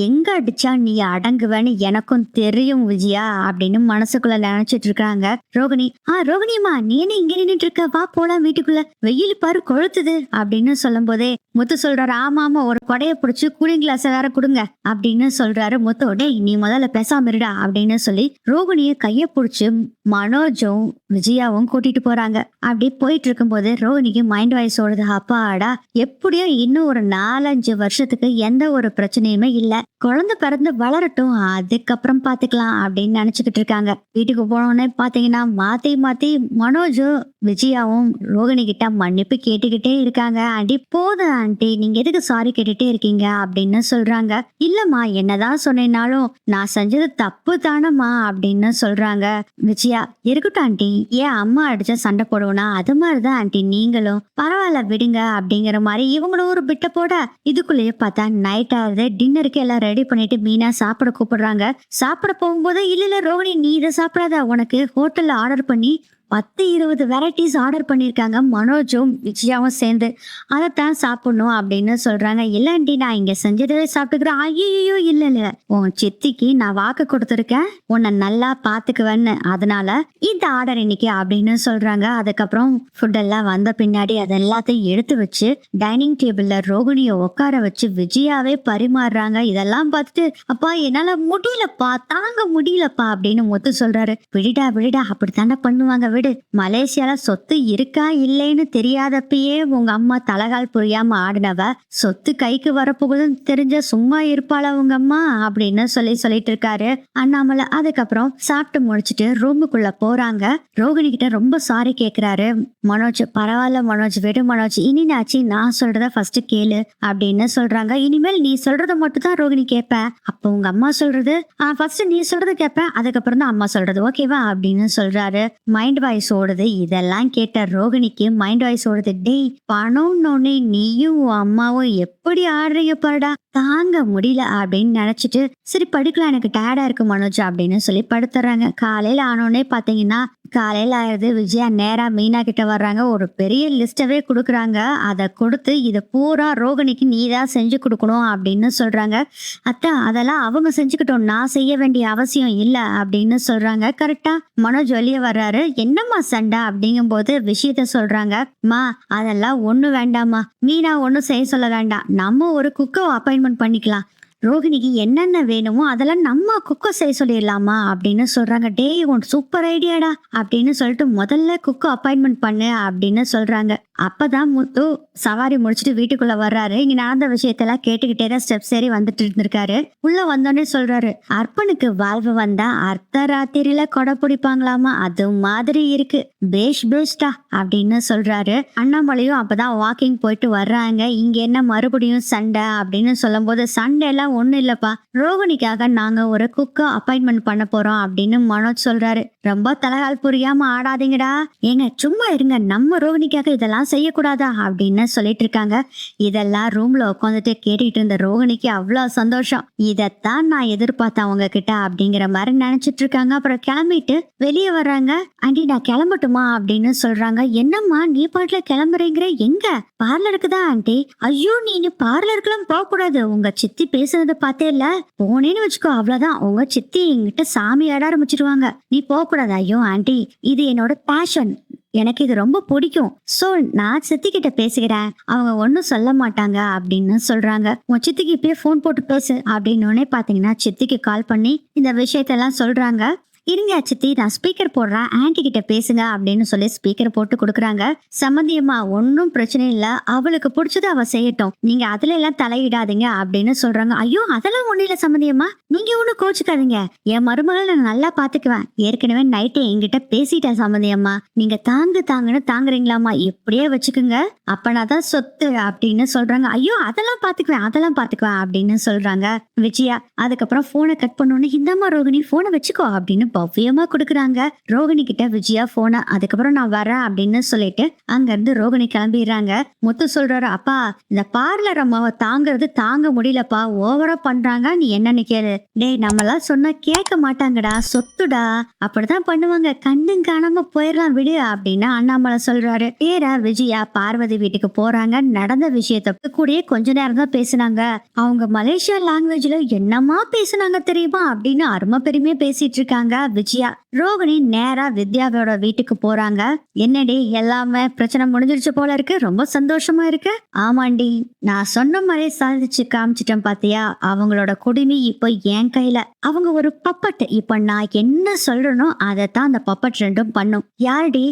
எங்க அடிச்சா நீ அடங்குவேன்னு எனக்கும் தெரியும் விஜயா அப்படின்னு மனசுக்குள்ள நினைச்சிட்டு இருக்காங்க ரோகிணி. ரோகிணிமா, நீ என்ன இங்க நின்னுட்டு இருக்க, வா போலாம் வீட்டுக்குள்ள, வெயில் பாரு கொளுத்துது அப்படின்னு சொல்லும் போதே முத்து சொல்றாரு, ஆமா ஆமா, ஒரு கொடைய பிடிச்சு கூலிங் கிளாஸ் வேற கொடுங்க அப்படின்னு சொல்றாரு முத்து. டேய் நீ முதல்ல பேசாம இருடா அப்படின்னு சொல்லி ரோகிணிய கைய பிடிச்சு மனோஜும் விஜயாவும் கூட்டிட்டு போறாங்க. அப்படி போயிட்டு இருக்கும் போது ரோகிணிக்கு மைண்ட் வாய்ஸ் ஓடுது, அப்பாடா எப்படியும் இன்னும் ஒரு 4-5 வருஷத்துக்கு எந்த ஒரு பிரச்சனையுமே இல்ல, குழந்தை பிறந்து வளரட்டும், அதுக்கப்புறம் பாத்துக்கலாம் அப்படின்னு நினைச்சுக்கிட்டு இருக்காங்க. வீட்டுக்கு போனோடனே பாத்தீங்கன்னா மாத்தி மாத்தி மனோஜும் விஜயாவும் ரோகிணி கிட்ட மன்னிப்பு கேட்டுக்கிட்டே இருக்காங்க. ஆண்டி போதும் ஆண்டி, நீங்க எதுக்கு சாரி கேட்டுட்டே இருக்கீங்க அப்படின்னு சொல்றாங்க. இல்லம்மா, என்னதான் சொன்னேனாலும் நான் செஞ்சது தப்பு தானம்மா அப்படின்னு சொல்றாங்க விஜயா. இருக்கட்டும் ஆண்டி, ஏன் அம்மா அடிச்சா சண்டை போடுவோனா, அது மாதிரிதான் ஆண்டி நீங்களும், பரவாயில்ல விடுங்க அப்படிங்கிற மாதிரி இவங்களும் ஒரு பிட்ட போட, இதுக்குள்ளேயே பார்த்தா நைட் ஆகுது. டின்னருக்கு எல்லாம் ரெடி பண்ணிட்டு மீனா சாப்பிட கூப்பிடுறாங்க. சாப்பிட போகும்போது இல்ல ரோகிணி, நீ இதை சாப்பிடாத, உனக்கு ஹோட்டல்ல ஆர்டர் பண்ணி 10-20 வெரைட்டிஸ் ஆர்டர் பண்ணியிருக்காங்க மனோஜும் விஜயாவும் சேர்ந்து. அதைத்தான் சாப்பிடணும் அப்படின்னு சொல்றாங்க. இல்லண்டி நான் இங்க செஞ்சதவே சாப்பிட்டுக்கிறேன். ஐயோ இல்ல இல்ல, உன் சித்திக்கு நான் வாக்கு கொடுத்துருக்கேன் உன்னை நல்லா பாத்துக்குவேன்னு, அதனால இந்த ஆர்டர் இன்னைக்கு அப்படின்னு சொல்றாங்க. அதுக்கப்புறம் ஃபுட் எல்லாம் வந்த பின்னாடி அது எல்லாத்தையும் எடுத்து வச்சு டைனிங் டேபிள்ல ரோகிணிய உட்கார வச்சு விஜயாவே பரிமாறுறாங்க. இதெல்லாம் பார்த்துட்டு அப்பா என்னால முடியலப்பா, தாங்க முடியலப்பா அப்படின்னு முத்து சொல்றாரு. விடுடா விடுடா, அப்படித்தானே பண்ணுவாங்க, விடு. மலேசியால சொத்து இருக்கா இல்லைன்னு தெரியாதப்பயே உங்க அம்மா தலகால் புரியாம ஆடினவ, சொத்து கைக்கு வரப்போகுதுன்னு தெரிஞ்ச சும்மா இருப்பாளா உங்க அம்மா அப்படின்னு சொல்லிட்டு இருக்காரு அண்ணாமலை. அதுக்கப்புறம் சாப்பிட்டு முடிச்சுட்டு ரூமுக்குள்ள போறாங்க. ரோகிணி கிட்ட ரொம்ப சாரி கேக்குறாரு மனோஜ். பரவாயில்ல மனோஜ், விடு மனோஜ், இனினாச்சு நான் சொல்றத ஃபர்ஸ்ட் கேளு அப்படின்னு சொல்றாங்க. இனிமேல் நீ சொல்றத மட்டும் தான் ரோகிணி கேட்பேன், அப்ப உங்க அம்மா சொல்றது ஃபர்ஸ்ட் நீ சொல்றது கேட்பேன், அதுக்கப்புறம் தான் அம்மா சொல்றது, ஓகேவா அப்படின்னு சொல்றாரு. மைண்ட் வாய்ஸ் ஓடுது. இதெல்லாம் கேட்ட ரோகிணிக்கு மைண்ட் வாய்ஸ் ஓடுது. டேய் பணம்னு நீயும் உன் அம்மாவும் எப்படி ஆடுறீங்க பாருடா, தாங்க முடியல அப்படின்னு நினைச்சிட்டு சரி படுக்கலாம், எனக்கு டயர்டா இருக்கு மனோஜ் அப்படின்னு சொல்லி படுத்துறாங்க. காலையில ஆனோடனே பாத்தீங்கன்னா காலையில ஆயிருது. விஜயா நேரா மீனா கிட்ட வர்றாங்க. ஒரு பெரிய லிஸ்டவே கொடுக்குறாங்க. அதை கொடுத்து இதை பூரா ரோகிணிக்கு நீதான் செஞ்சு கொடுக்கணும் அப்படின்னு சொல்றாங்க. அத்தா அதெல்லாம் அவங்க செஞ்சுக்கிட்டோம், நான் செய்ய வேண்டிய அவசியம் இல்லை அப்படின்னு சொல்றாங்க. கரெக்டா மனோஜ் வெளியே வர்றாரு. என்னம்மா சண்டை அப்படிங்கும் போது விஷயத்த சொல்றாங்க. மா அதெல்லாம் ஒண்ணு வேண்டாமா, மீனா ஒன்னும் செய்ய சொல்ல வேண்டாம், நம்ம ஒரு குக்கை அப்பாயின்மெண்ட் பண்ணிக்கலாம், ரோகிணிக்கு என்னென்ன வேணுமோ அதெல்லாம் நம்ம குக்கை செய்ய சொல்லிடலாமா அப்படின்னு சொல்றாங்க. டேய் உன் சூப்பர் ஐடியாடா அப்படின்னு சொல்லிட்டு முதல்ல குக்கு அப்பாயின்மெண்ட் பண்ணு அப்படின்னு சொல்றாங்க. அப்பதான் முத்து சவாரி முடிச்சுட்டு வீட்டுக்குள்ள வர்றாரு. இங்க நடந்த விஷயத்தெல்லாம் கேட்டுக்கிட்டே தான் ஸ்டெப்ஸ் ஏறி வந்துட்டு இருந்திருக்காரு. உள்ள வந்தோடனே சொல்றாரு, அர்ப்பனுக்கு வாழ்வு வந்தா அர்த்த ராத்திரியில கொடை பிடிப்பாங்களாமா, அது மாதிரி இருக்கு, பேஷ்டா அப்படின்னு சொல்றாரு. அண்ணாமலையும் அப்பதான் வாக்கிங் போயிட்டு வர்றாங்க. இங்க என்ன மறுபடியும் சண்டை அப்படின்னு சொல்லும் போது, சண்டை எல்லாம் ஒண்ணு இல்லப்பா, ரோகிணிக்காக நாங்க ஒரு குக்க அப்பாயின்மெண்ட் பண்ண போறோம் அப்படின்னு மனோஜ் சொல்றாரு. ரொம்ப தலகால் புரியாம ஆடாதீங்கடா, ஏங்க சும்மா இருங்க, நம்ம ரோகிணிக்காக இதெல்லாம் செய்யக்கூடாதா அப்படின்னு சொல்லிட்டு இருக்காங்க. இதெல்லாம் ரூம்ல உட்காந்துட்டு கேட்டுட்டு இருந்த ரோகிணிக்கு அவ்வளவு சந்தோஷம். இதத்தான் நான் எதிர்பார்த்தேன் அவங்க கிட்ட அப்படிங்கிற மாதிரி நினைச்சிட்டு இருக்காங்க. அப்புறம் கிளம்பிட்டு வெளியே வர்றாங்க. ஆண்டி நான் கிளம்பட்டுமா அப்படின்னு சொல்றாங்க. என்னம்மா நீ பாட்டுல கிளம்புறீங்கிற, எங்க பார்லருக்கு தான் ஆண்டி. ஐயோ நீ பார்லருக்குலாம் போக கூடாது, உங்க சித்தி பேசுறத பார்த்தே இல்ல, போனேன்னு வச்சுக்கோ அவ்வளவுதான், உங்க சித்தி எங்கிட்ட சாமி ஆட ஆரம்பிச்சிருவாங்க, நீ போக கூடாது. ஐயோ ஆண்டி இது என்னோட பேஷன், எனக்கு இது ரொம்ப பிடிக்கும், சோ நான் சித்தி கிட்ட பேசுகிறேன், அவங்க ஒன்னும் சொல்ல மாட்டாங்க அப்படின்னு சொல்றாங்க. உன் சித்திக்கு இப்பயே போன் போட்டு பேசு அப்படின்னு பாத்தீங்கன்னா சித்திக்கு கால் பண்ணி இந்த விஷயத்தெல்லாம் சொல்றாங்க. இருங்க சித்தி நான் ஸ்பீக்கர் போடுறேன், ஆன்டி கிட்ட பேசுங்க அப்படின்னு சொல்லி ஸ்பீக்கர் போட்டு கொடுக்குறாங்க. சம்மந்தியம்மா ஒன்னும் பிரச்சனை இல்ல, அவளுக்கு பிடிச்சது அவ செய்யட்டும், நீங்க அதுல எல்லாம் தலையிடாதீங்க அப்படின்னு சொல்றாங்க. ஐயோ அதெல்லாம் ஒண்ணு இல்ல சம்மந்தியம்மா, நீங்க ஒன்னும் கோச்சுக்காதீங்க, என் மருமகளை நான் நல்லா பாத்துக்குவேன், ஏற்கனவே நைட்டே என்கிட்ட பேசிட்டேன் சம்மந்தியம்மா, நீங்க தாங்குன்னு தாங்குறீங்களாமா, இப்படியே வச்சுக்குங்க, அப்பனாதான் சொத்து அப்படின்னு சொல்றாங்க. ஐயோ அதெல்லாம் பாத்துக்குவேன் அப்படின்னு சொல்றாங்க விஜயா. அதுக்கப்புறம் போனை கட் பண்ணோன்னு, இந்தம்மா ரோகிணி போனை வச்சுக்கோ அப்படின்னு பவ்யமா கொடுக்குறாங்க ரோகிணி கிட்ட விஜயா போன. அதுக்கப்புறம் நான் வரேன் அப்படின்னு சொல்லிட்டு அங்க இருந்து ரோகிணி கிளம்பிடுறாங்க. முத்து சொல்றாரு, அப்பா இந்த பார்லர் அம்மாவை தாங்க முடியலப்பா, ஓவரா பண்றாங்க, நீ என்னன்னு கேளு. டேய் நம்மளாம் சொன்னா கேட்க மாட்டாங்கடா, சொத்துடா, அப்படிதான் பண்ணுவாங்க, கண்ணும் காணாம போயிடலாம் விடு அப்படின்னு அண்ணாமலை சொல்றாரு. நேரா விஜயா பார்வதி வீட்டுக்கு போறாங்க. நடந்த விஷயத்த கூடயே கொஞ்ச நேரம் தான் பேசினாங்க. அவங்க மலேசியா லாங்குவேஜ்ல என்னமா பேசுனாங்க தெரியுமா அப்படின்னு அருமை பெருமையா பேசிட்டு இருக்காங்க விஜயா. ரோகிணி நேரா வித்யாவோட வீட்டுக்கு போறாங்க. என்னடி எல்லாமே பிரச்சனை முடிஞ்சிருச்சு போல இருக்கு, ரொம்ப சந்தோஷமா இருக்கு. ஆமாண்டி நான் சொன்ன மாதிரி சாதிச்சு காமிச்சிட்டேன் பாத்தியா, அவங்களோட குடிமி இப்ப என் கையில, அவங்க ஒரு பப்பட், இப்ப நான் என்ன சொல்றனோ அதைத்தான் அந்த பப்பட் ரெண்டும் பண்ணும். யாருடி?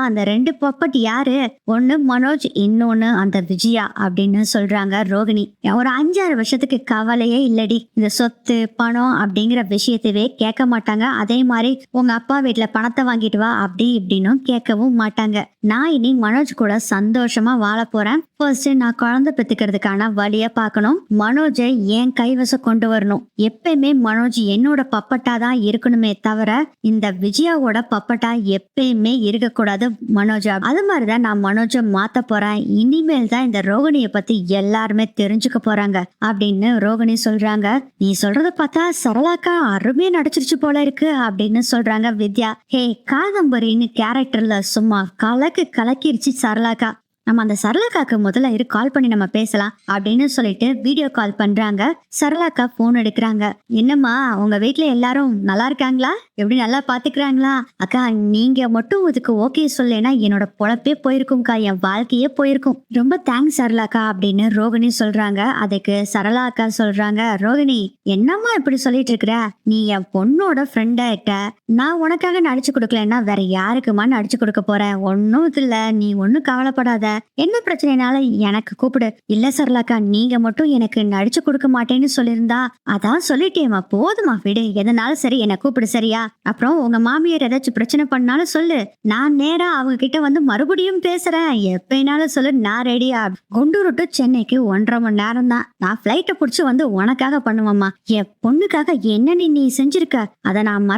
அந்த 2 பப்பட் யாரு? ஒண்ணு மனோஜ், இன்னொன்னு அந்த விஜயா அப்படின்னு சொல்றாங்க ரோகிணி. ஒரு 5-6 வருஷத்துக்கு கவலையே இல்லடி, இந்த சொத்து பணம் அப்படிங்கிற விஷயத்தவே கேட்க மாட்டாங்க. அதே மாதிரி உங்க அப்பா வீட்டுல பணத்தை வாங்கிட்டு வா அப்படி இப்படின்னு கேட்கவும் மாட்டாங்க. நான் இனி மனோஜ் கூட சந்தோஷமா வாழ போறேன். ஃபர்ஸ்ட் நான் குழந்தை பெத்துக்கிறதுக்கான வழிய பார்க்கணும், மனோஜை என் கைவசம் கொண்டு வரணும். எப்பயுமே மனோஜ் என்னோட பப்பட்டா தான் இருக்கணுமே தவிர இந்த விஜயாவோட பப்பட்டா எப்பயுமே இருக்கக்கூடாது மனோஜா. அது மாதிரிதான் நான் மனோஜை மாத்த போறேன். இனிமேல் தான் இந்த ரோகிணிய பத்தி எல்லாருமே தெரிஞ்சுக்க போறாங்க அப்படின்னு ரோகிணி சொல்றாங்க. நீ சொல்றத பார்த்தா சரளாக்கா அருமையா நடிச்சிருச்சு போல இருக்கு அப்படின்னு சொல்றாங்க வித்யா. ஹே, காதம்பரின்னு கேரக்டர்ல சும்மா கலக்கிருச்சு சரளாக்கா. நம்ம அந்த சரளாக்காக்கு முதல்ல கால் பண்ணி நம்ம பேசலாம் அப்படின்னு சொல்லிட்டு வீடியோ கால் பண்றாங்க. சரளாக்கா போன் எடுக்கிறாங்க. என்னம்மா, உங்க வீட்டுல எல்லாரும் நல்லா இருக்காங்களா? எப்படி நல்லா பாத்துக்கிறாங்களா? அக்கா, நீங்க மட்டும் இதுக்கு ஓகே சொல்லேன்னா என்னோட பொழப்பே போயிருக்கும்க்கா, என் வாழ்க்கையே போயிருக்கும். ரொம்ப தேங்க்ஸ் சரளாக்கா அப்படின்னு ரோகிணி சொல்றாங்க. அதுக்கு சரளாக்கா சொல்றாங்க, ரோகிணி என்னம்மா இப்படி சொல்லிட்டு இருக்கிற? நீ என் பொண்ணோட ஃப்ரெண்டாயிட்ட. நான் உனக்காக நடிச்சு கொடுக்கலன்னா வேற யாருக்குமா நடிச்சு கொடுக்க போறேன்? ஒன்னும் இல்ல, நீ ஒன்னும் கவலைப்படாத. என்ன பிரச்சனைனால எனக்கு கூப்பிடு. இல்ல சரளாக்கா, நீங்க மட்டும் எனக்கு நடிச்சு கொடுக்க மாட்டேன்னு சொல்லியிருந்தா அதான் சொல்லிட்டேமா, போதுமா விடு. எதனாலும் சரி என்ன கூப்பிடு, சரியா? அப்புறம் உங்க மாமியார் ஏதாச்சும் பிரச்சனை பண்ணாலும் சொல்லு, நான் நேரா அவங்க கிட்ட வந்து மறுபடியும் பேசுறேன். எப்பனாலும் சொல்லு, நான் ரெடியா. குண்டூர் டு சென்னைக்கு 1.5 மணி நேரம் தான். நான் பிளைட்டை புடிச்சு வந்து உனக்காக பண்ணுவேம்மா. என் பொண்ணுக்காக என்ன நீ செஞ்சிருக்க, அதை நான்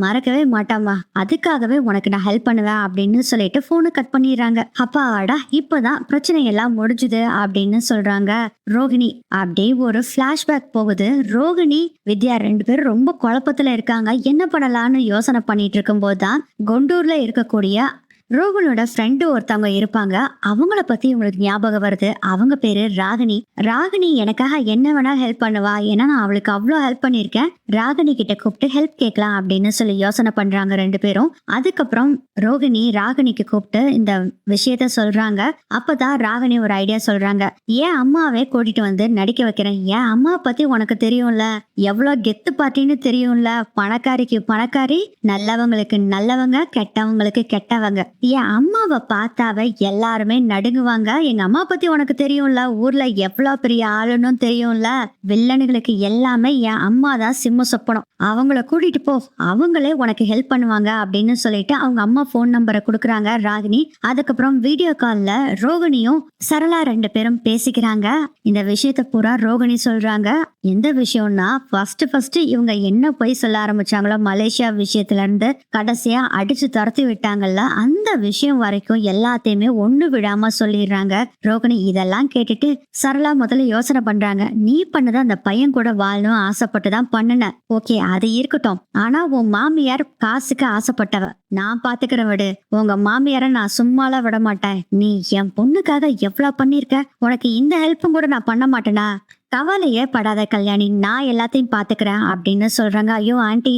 மறக்கவே மாட்டாமா. அதுக்காகவே உனக்கு நான் ஹெல்ப் பண்ணுவேன் அப்படின்னு சொல்லிட்டு போனை கட் பண்ணிடுறாங்க. அப்பாடா, இப்பதான் பிரச்சனை எல்லாம் முடிஞ்சுது அப்படின்னு சொல்றாங்க ரோகிணி. அப்படியே ஒரு பிளாஷ்பேக் போகுது. ரோகிணி வித்யா 2 பேரும் ரொம்ப குழப்பத்துல இருக்காங்க. என்ன பண்ணலாம்னு யோசனை பண்ணிட்டு இருக்கும் போதுதான் குண்டூர்ல இருக்கக்கூடிய ரோகனோட ஃப்ரெண்டு ஒருத்தவங்க இருப்பாங்க. அவங்கள பத்தி உங்களுக்கு ஞாபகம் வருது. அவங்க பேரு ராகினி. ராகினி எனக்காக என்ன வேணா ஹெல்ப் பண்ணுவா, ஏன்னா நான் அவளுக்கு அவ்வளோ ஹெல்ப் பண்ணியிருக்கேன். ராகினி கிட்ட கூப்பிட்டு ஹெல்ப் கேட்கலாம் அப்படின்னு சொல்லி யோசனை பண்றாங்க 2 பேரும். அதுக்கப்புறம் ரோகிணி ராகினிக்கு கூப்பிட்டு இந்த விஷயத்த சொல்றாங்க. அப்பதான் ராகினி ஒரு ஐடியா சொல்றாங்க. ஏன் அம்மாவே கூட்டிட்டு வந்து நடிக்க வைக்கிறேன். ஏன் அம்மா பத்தி உனக்கு தெரியும்ல, எவ்வளவு கெத்து பாட்டின்னு தெரியும்ல. பணக்காரிக்கு பணக்காரி, நல்லவங்களுக்கு நல்லவங்க, கெட்டவங்களுக்கு கெட்டவங்க. என் அம்மாவை பார்த்தாவ எல்லாருமே நடுங்குவாங்க. எங்க அம்மா பத்தி உனக்கு தெரியும்ல, ஊர்ல எவ்வளவு பெரிய ஆளுன்னு தெரியும்ல. வில்லனுங்களுக்கு எல்லாமே என் அம்மா தான் சிம்ம சொப்பனம். அவங்கள கூட்டிட்டு போ, அவங்களே உனக்கு ஹெல்ப் பண்ணுவாங்க அப்படின்னு சொல்லிட்டு அவங்க அம்மா போன் நம்பரை கொடுக்குறாங்க ராகினி. அதுக்கப்புறம் வீடியோ கால்ல ரோகிணியும் சரளா 2 பேரும் பேசிக்கிறாங்க. இந்த விஷயத்த பூரா ரோகிணி சொல்றாங்க. எந்த விஷயம்னா, ஃபர்ஸ்ட் இவங்க என்ன போய் சொல்ல ஆரம்பிச்சாங்களோ, மலேசியா விஷயத்துல இருந்து கடைசியா அடிச்சு துரத்தி விட்டாங்கல்ல, அந்த விஷயம் வரைக்கும் எல்லாத்தையுமே ஒண்ணு விடாம சொல்லிடுறாங்க ரோகிணி. இதெல்லாம் கேட்டுட்டு சரளா முதல்ல யோசனை பண்றாங்க. நீ பண்ணத அந்த பையன் கூட வாழணும் ஆசைப்பட்டுதான் பண்ணுன, ஓகே அது இருக்கட்டும். ஆனா உன் மாமியார் காசுக்கு ஆசைப்பட்டவ, நான் பாத்துக்கிற விடு. உங்க மாமியார நான் சும்மால விட மாட்டேன். நீ என் பொண்ணுக்காக எவ்வளவு பண்ணிருக்க, உனக்கு இந்த ஹெல்ப்பும் கூட நான் பண்ண மாட்டேனா? கவலையே படாத கல்யாணி, நான் எல்லாத்தையும் பாத்துக்கிறேன் அப்படின்னு சொல்றாங்க. ஐயோ ஆண்டி,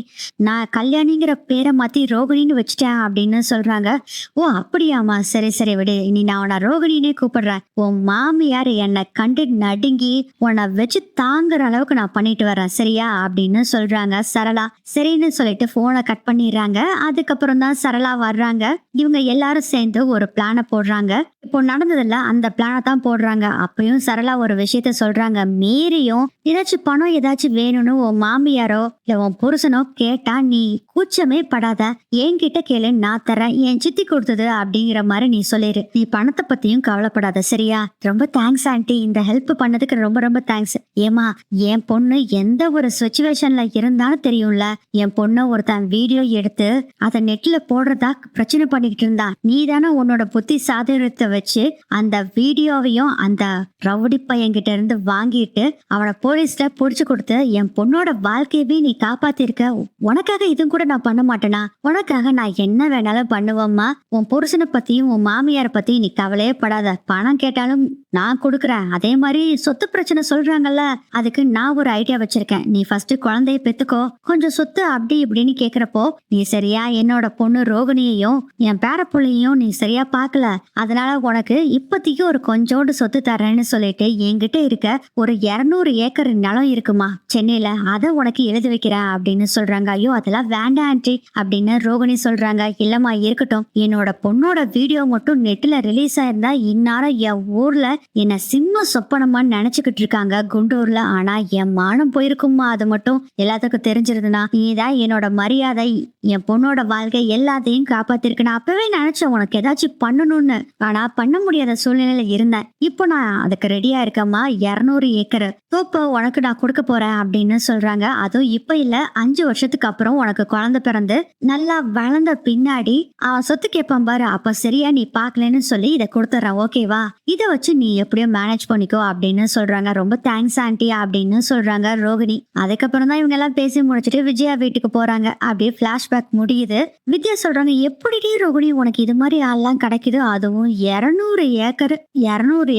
நான் கல்யாணிங்கிற பேரை மாத்தி ரோகிணின்னு வச்சுட்டேன் அப்படின்னு சொல்றாங்க. ஓ அப்படியாமா, சரி சரி விடு, இனி நான் உன்னை ரோகிணினே கூப்பிடுறேன். உன் மாமியார் என்னை கண்டு நடுங்கி உன்னை வச்சு தாங்குற அளவுக்கு நான் பண்ணிட்டு வரேன், சரியா அப்படின்னு சொல்றாங்க சரளா. சரின்னு சொல்லிட்டு போனை கட் பண்ணிடுறாங்க. அதுக்கப்புறம் தான் சரளா வர்றாங்க. இவங்க எல்லாரும் சேர்ந்து ஒரு பிளான போடுறாங்க. இப்போ நடந்ததுல அந்த பிளானை தான் போடுறாங்க. அப்பயும் சரளா ஒரு விஷயத்த சொல்றாங்க. மீறியும் ஏதாச்சும் பணம் ஏதாச்சும் வேணும்னு உன் மாமியாரோ இல்ல உன் புருஷனோ கேட்டா நீ கூச்சமே படாத, என்கிட்ட கேளு, நான் தரேன், என் சித்தி கொடுத்தது அப்படிங்கிற மாதிரி நீ சொல்லிரு. நீ பணத்தை பத்தியும் கவலைப்படாத, சரியா? ரொம்ப தேங்க்ஸ் ஆண்டி, இந்த ஹெல்ப் பண்ணதுக்கு ரொம்ப ரொம்ப தேங்க்ஸ். ஏமா, என் பொண்ணு எந்த ஒரு சிச்சுவேஷன்ல இருந்தாலும் தெரியும்ல, என் பொண்ணு ஒருத்தன் வீடியோ எடுத்து அதை நெட்ல போடுறதா பிரச்சனை பண்ணிக்கிட்டு இருந்தா. நீ தானே உன்னோட புத்தி சாதுரியத்தை வச்சு அந்த வீடியோவையும் அந்த ரவுடி பையன்கிட்ட இருந்து வாங்கிட்டு அவனை போலீஸ்ல புடிச்சு கொடுத்து என் பொண்ணோட வாழ்க்கையவே நீ காப்பாத்திருக்க. உனக்காக இதுவும் கூட நான் பண்ண மாட்டேனா? உனக்காக நான் என்ன வேணாலும் பண்ணுவேம்மா. உன் புருஷனை பத்தியும் உன் மாமியார பத்தியும் நீ கவலையே படாத. பணம் கேட்டாலும் நான் கொடுக்குறேன். அதே மாதிரி சொத்து பிரச்சனை சொல்றாங்கல்ல, அதுக்கு நான் ஒரு ஐடியா வச்சிருக்கேன். நீ ஃபர்ஸ்ட் குழந்தைய பெத்துக்கோ, கொஞ்சம் சொத்து அப்படி இப்படின்னு கேக்குறப்போ நீ சரியா என்னோட பொண்ணு ரோகிணியையும் என் பேர பிள்ளையும் நீ சரியா பாக்கல, அதனால உனக்கு இப்பத்திக்கு ஒரு கொஞ்சோண்டு சொத்து தரேன்னு சொல்லிட்டு என்கிட்ட இருக்க ஒரு 200 ஏக்கர் நிலம் இருக்குமா சென்னையில, அதை உனக்கு எழுதி வைக்கிறேன் அப்படின்னு சொல்றாங்க. ஐயோ அதெல்லாம் வேண்டாம் ஆண்டி அப்படின்னு ரோகிணி சொல்றாங்க. இல்லம்மா இருக்கட்டும், என்னோட பொண்ணோட வீடியோ மட்டும் நெட்ல ரிலீஸ் ஆயிருந்தா இந்நேரம் என் ஊர்ல என்ன சிம்ம சொப்பனமான்னு நினைச்சுக்கிட்டு இருக்காங்க குண்டூர்ல. ஆனா என் மானம் போயிருக்குமா, அது மட்டும் எல்லாத்துக்கும் தெரிஞ்சிருதுன்னா நீதான் என்னோட மரியாதை, என் பொண்ணோட வாழ்க்கை எல்லாத்தையும் காப்பாத்திருக்கு. நான் அப்பவே நினைச்சேன் உனக்கு ஏதாச்சும் பண்ணணும்னு, ஆனா பண்ண முடியாத சூழ்நிலையில இருந்தேன். இப்போ நான் அதுக்கு ரெடியா இருக்கேம்மா. 200 ஏக்கர் தோப்ப உனக்கு நான் கொடுக்க போறேன் அப்படின்னு சொல்றாங்க. அதுவும் இப்ப இல்ல, 5 வருஷத்துக்கு அப்புறம் உனக்கு குழந்தை பிறந்து நல்லா வளர்ந்த பின்னாடி அவன் சொத்து கேட்பான் பாரு, அப்ப சரியா நீ பாக்கலன்னு சொல்லி இதை கொடுத்துட்றேன், ஓகேவா? இதை வச்சு நீ எப்படியோ மேனேஜ் பண்ணிக்கோ அப்படின்னு சொல்றாங்க. ரொம்ப தேங்க்ஸ் ஆண்டி அப்படின்னு சொல்றாங்க ரோகிணி. அதுக்கப்புறம் தான் இவங்க எல்லாம் பேசி முடிச்சிட்டு விஜயா வீட்டுக்கு போறாங்க. அப்படியே பிளாஷ்பேக் முடியுது. வித்யா சொல்றாங்க, எப்படிடி ரோகிணி உனக்கு இது மாதிரி ஆள்லாம் கிடைக்குது, அதுவும் 200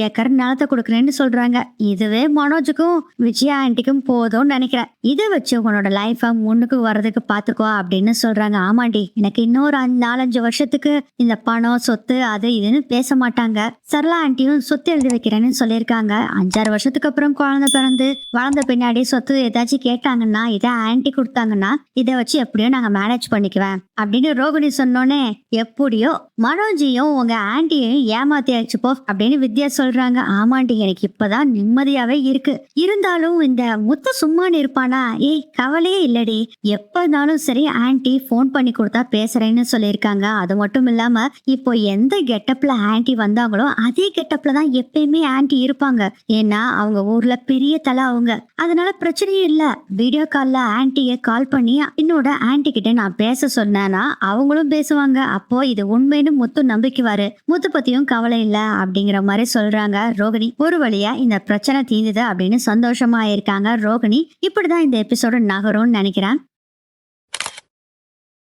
ஏக்கர் நிலத்தை கொடுக்குறேன்னு சொல்றாங்க. இதுவே மனோஜுக்கும் விஜயா ஆண்டிக்கும் போதும்னு நினைக்கிறேன். இதை வச்சு உன்னோட லைஃப முன்னுக்கு வர்றதுக்கு பாத்துக்கோ அப்படின்னு சொல்றாங்க. ஆமாண்டி, எனக்கு இன்னொரு 4-5 வருஷத்துக்கு இந்த பணம் சொத்து அது இதுன்னு பேச மாட்டாங்க. சரளா ஆண்டியும் சொத்து எழுதி வைக்கிறேன்னு சொல்லியிருக்காங்க. 5-6 வருஷத்துக்கு அப்புறம் குழந்தை பிறந்து வளர்ந்த பின்னாடி சொத்து ஏதாச்சும் கேட்டாங்கன்னா இதை ஆன்டி கொடுத்தாங்கன்னா இதை வச்சு எப்படியோ நாங்க மேனேஜ் பண்ணிக்குவேன் அப்படின்னு ரோகிணி சொன்னோன்னே, எப்படியோ மனோஜையும் உங்க ஆண்டியையும் ஏமாத்தியாச்சு போ அப்படின்னு வித்யா சொல்றாங்க. ஆமாண்டி, எனக்கு இப்பதான் நிம்மதியாவே இருக்கு. இருந்தாலும் இந்த முத்து சும்மான்னு இருப்பானா? ஏய், கவலையே இல்லடி, எப்பனாலும் சரி ஆன்டி போன் பண்ணி கொடுத்தா பேசுறேன்னு சொல்லியிருக்காங்க. அது மட்டும் இல்லாம இப்போ எந்த கெட்டப்ல ஆன்டி வந்தாங்களோ அதே கெட்டப்ல தான் எப்பயுமே ஆன்டி இருப்பாங்க. ஏன்னா அவங்க ஊர்ல பெரிய தலை அவங்க, அதனால பிரச்சனையும் இல்ல. வீடியோ கால்ல ஆன்டிய கால் பண்ணி என்னோட ஆன்டி கிட்ட நான் பேச சொன்னேன்னா அவங்களும் பேசுவாங்க. அப்போ இது உண்மைன்னு முத்து நம்பிக்குவாரு. முத்து பத்தியும் கவலை இல்ல அப்படிங்கிற மாதிரி சொல்றாங்க ரோகிணி. ஒரு வழியா இந்த பிரச்சனை தீர்ந்தது அப்படின்னு சந்தோஷமா இருக்காங்க ரோகிணி. இப்படிதான் இந்த எபிசோடு நகரும்னு நினைக்கிறேன்.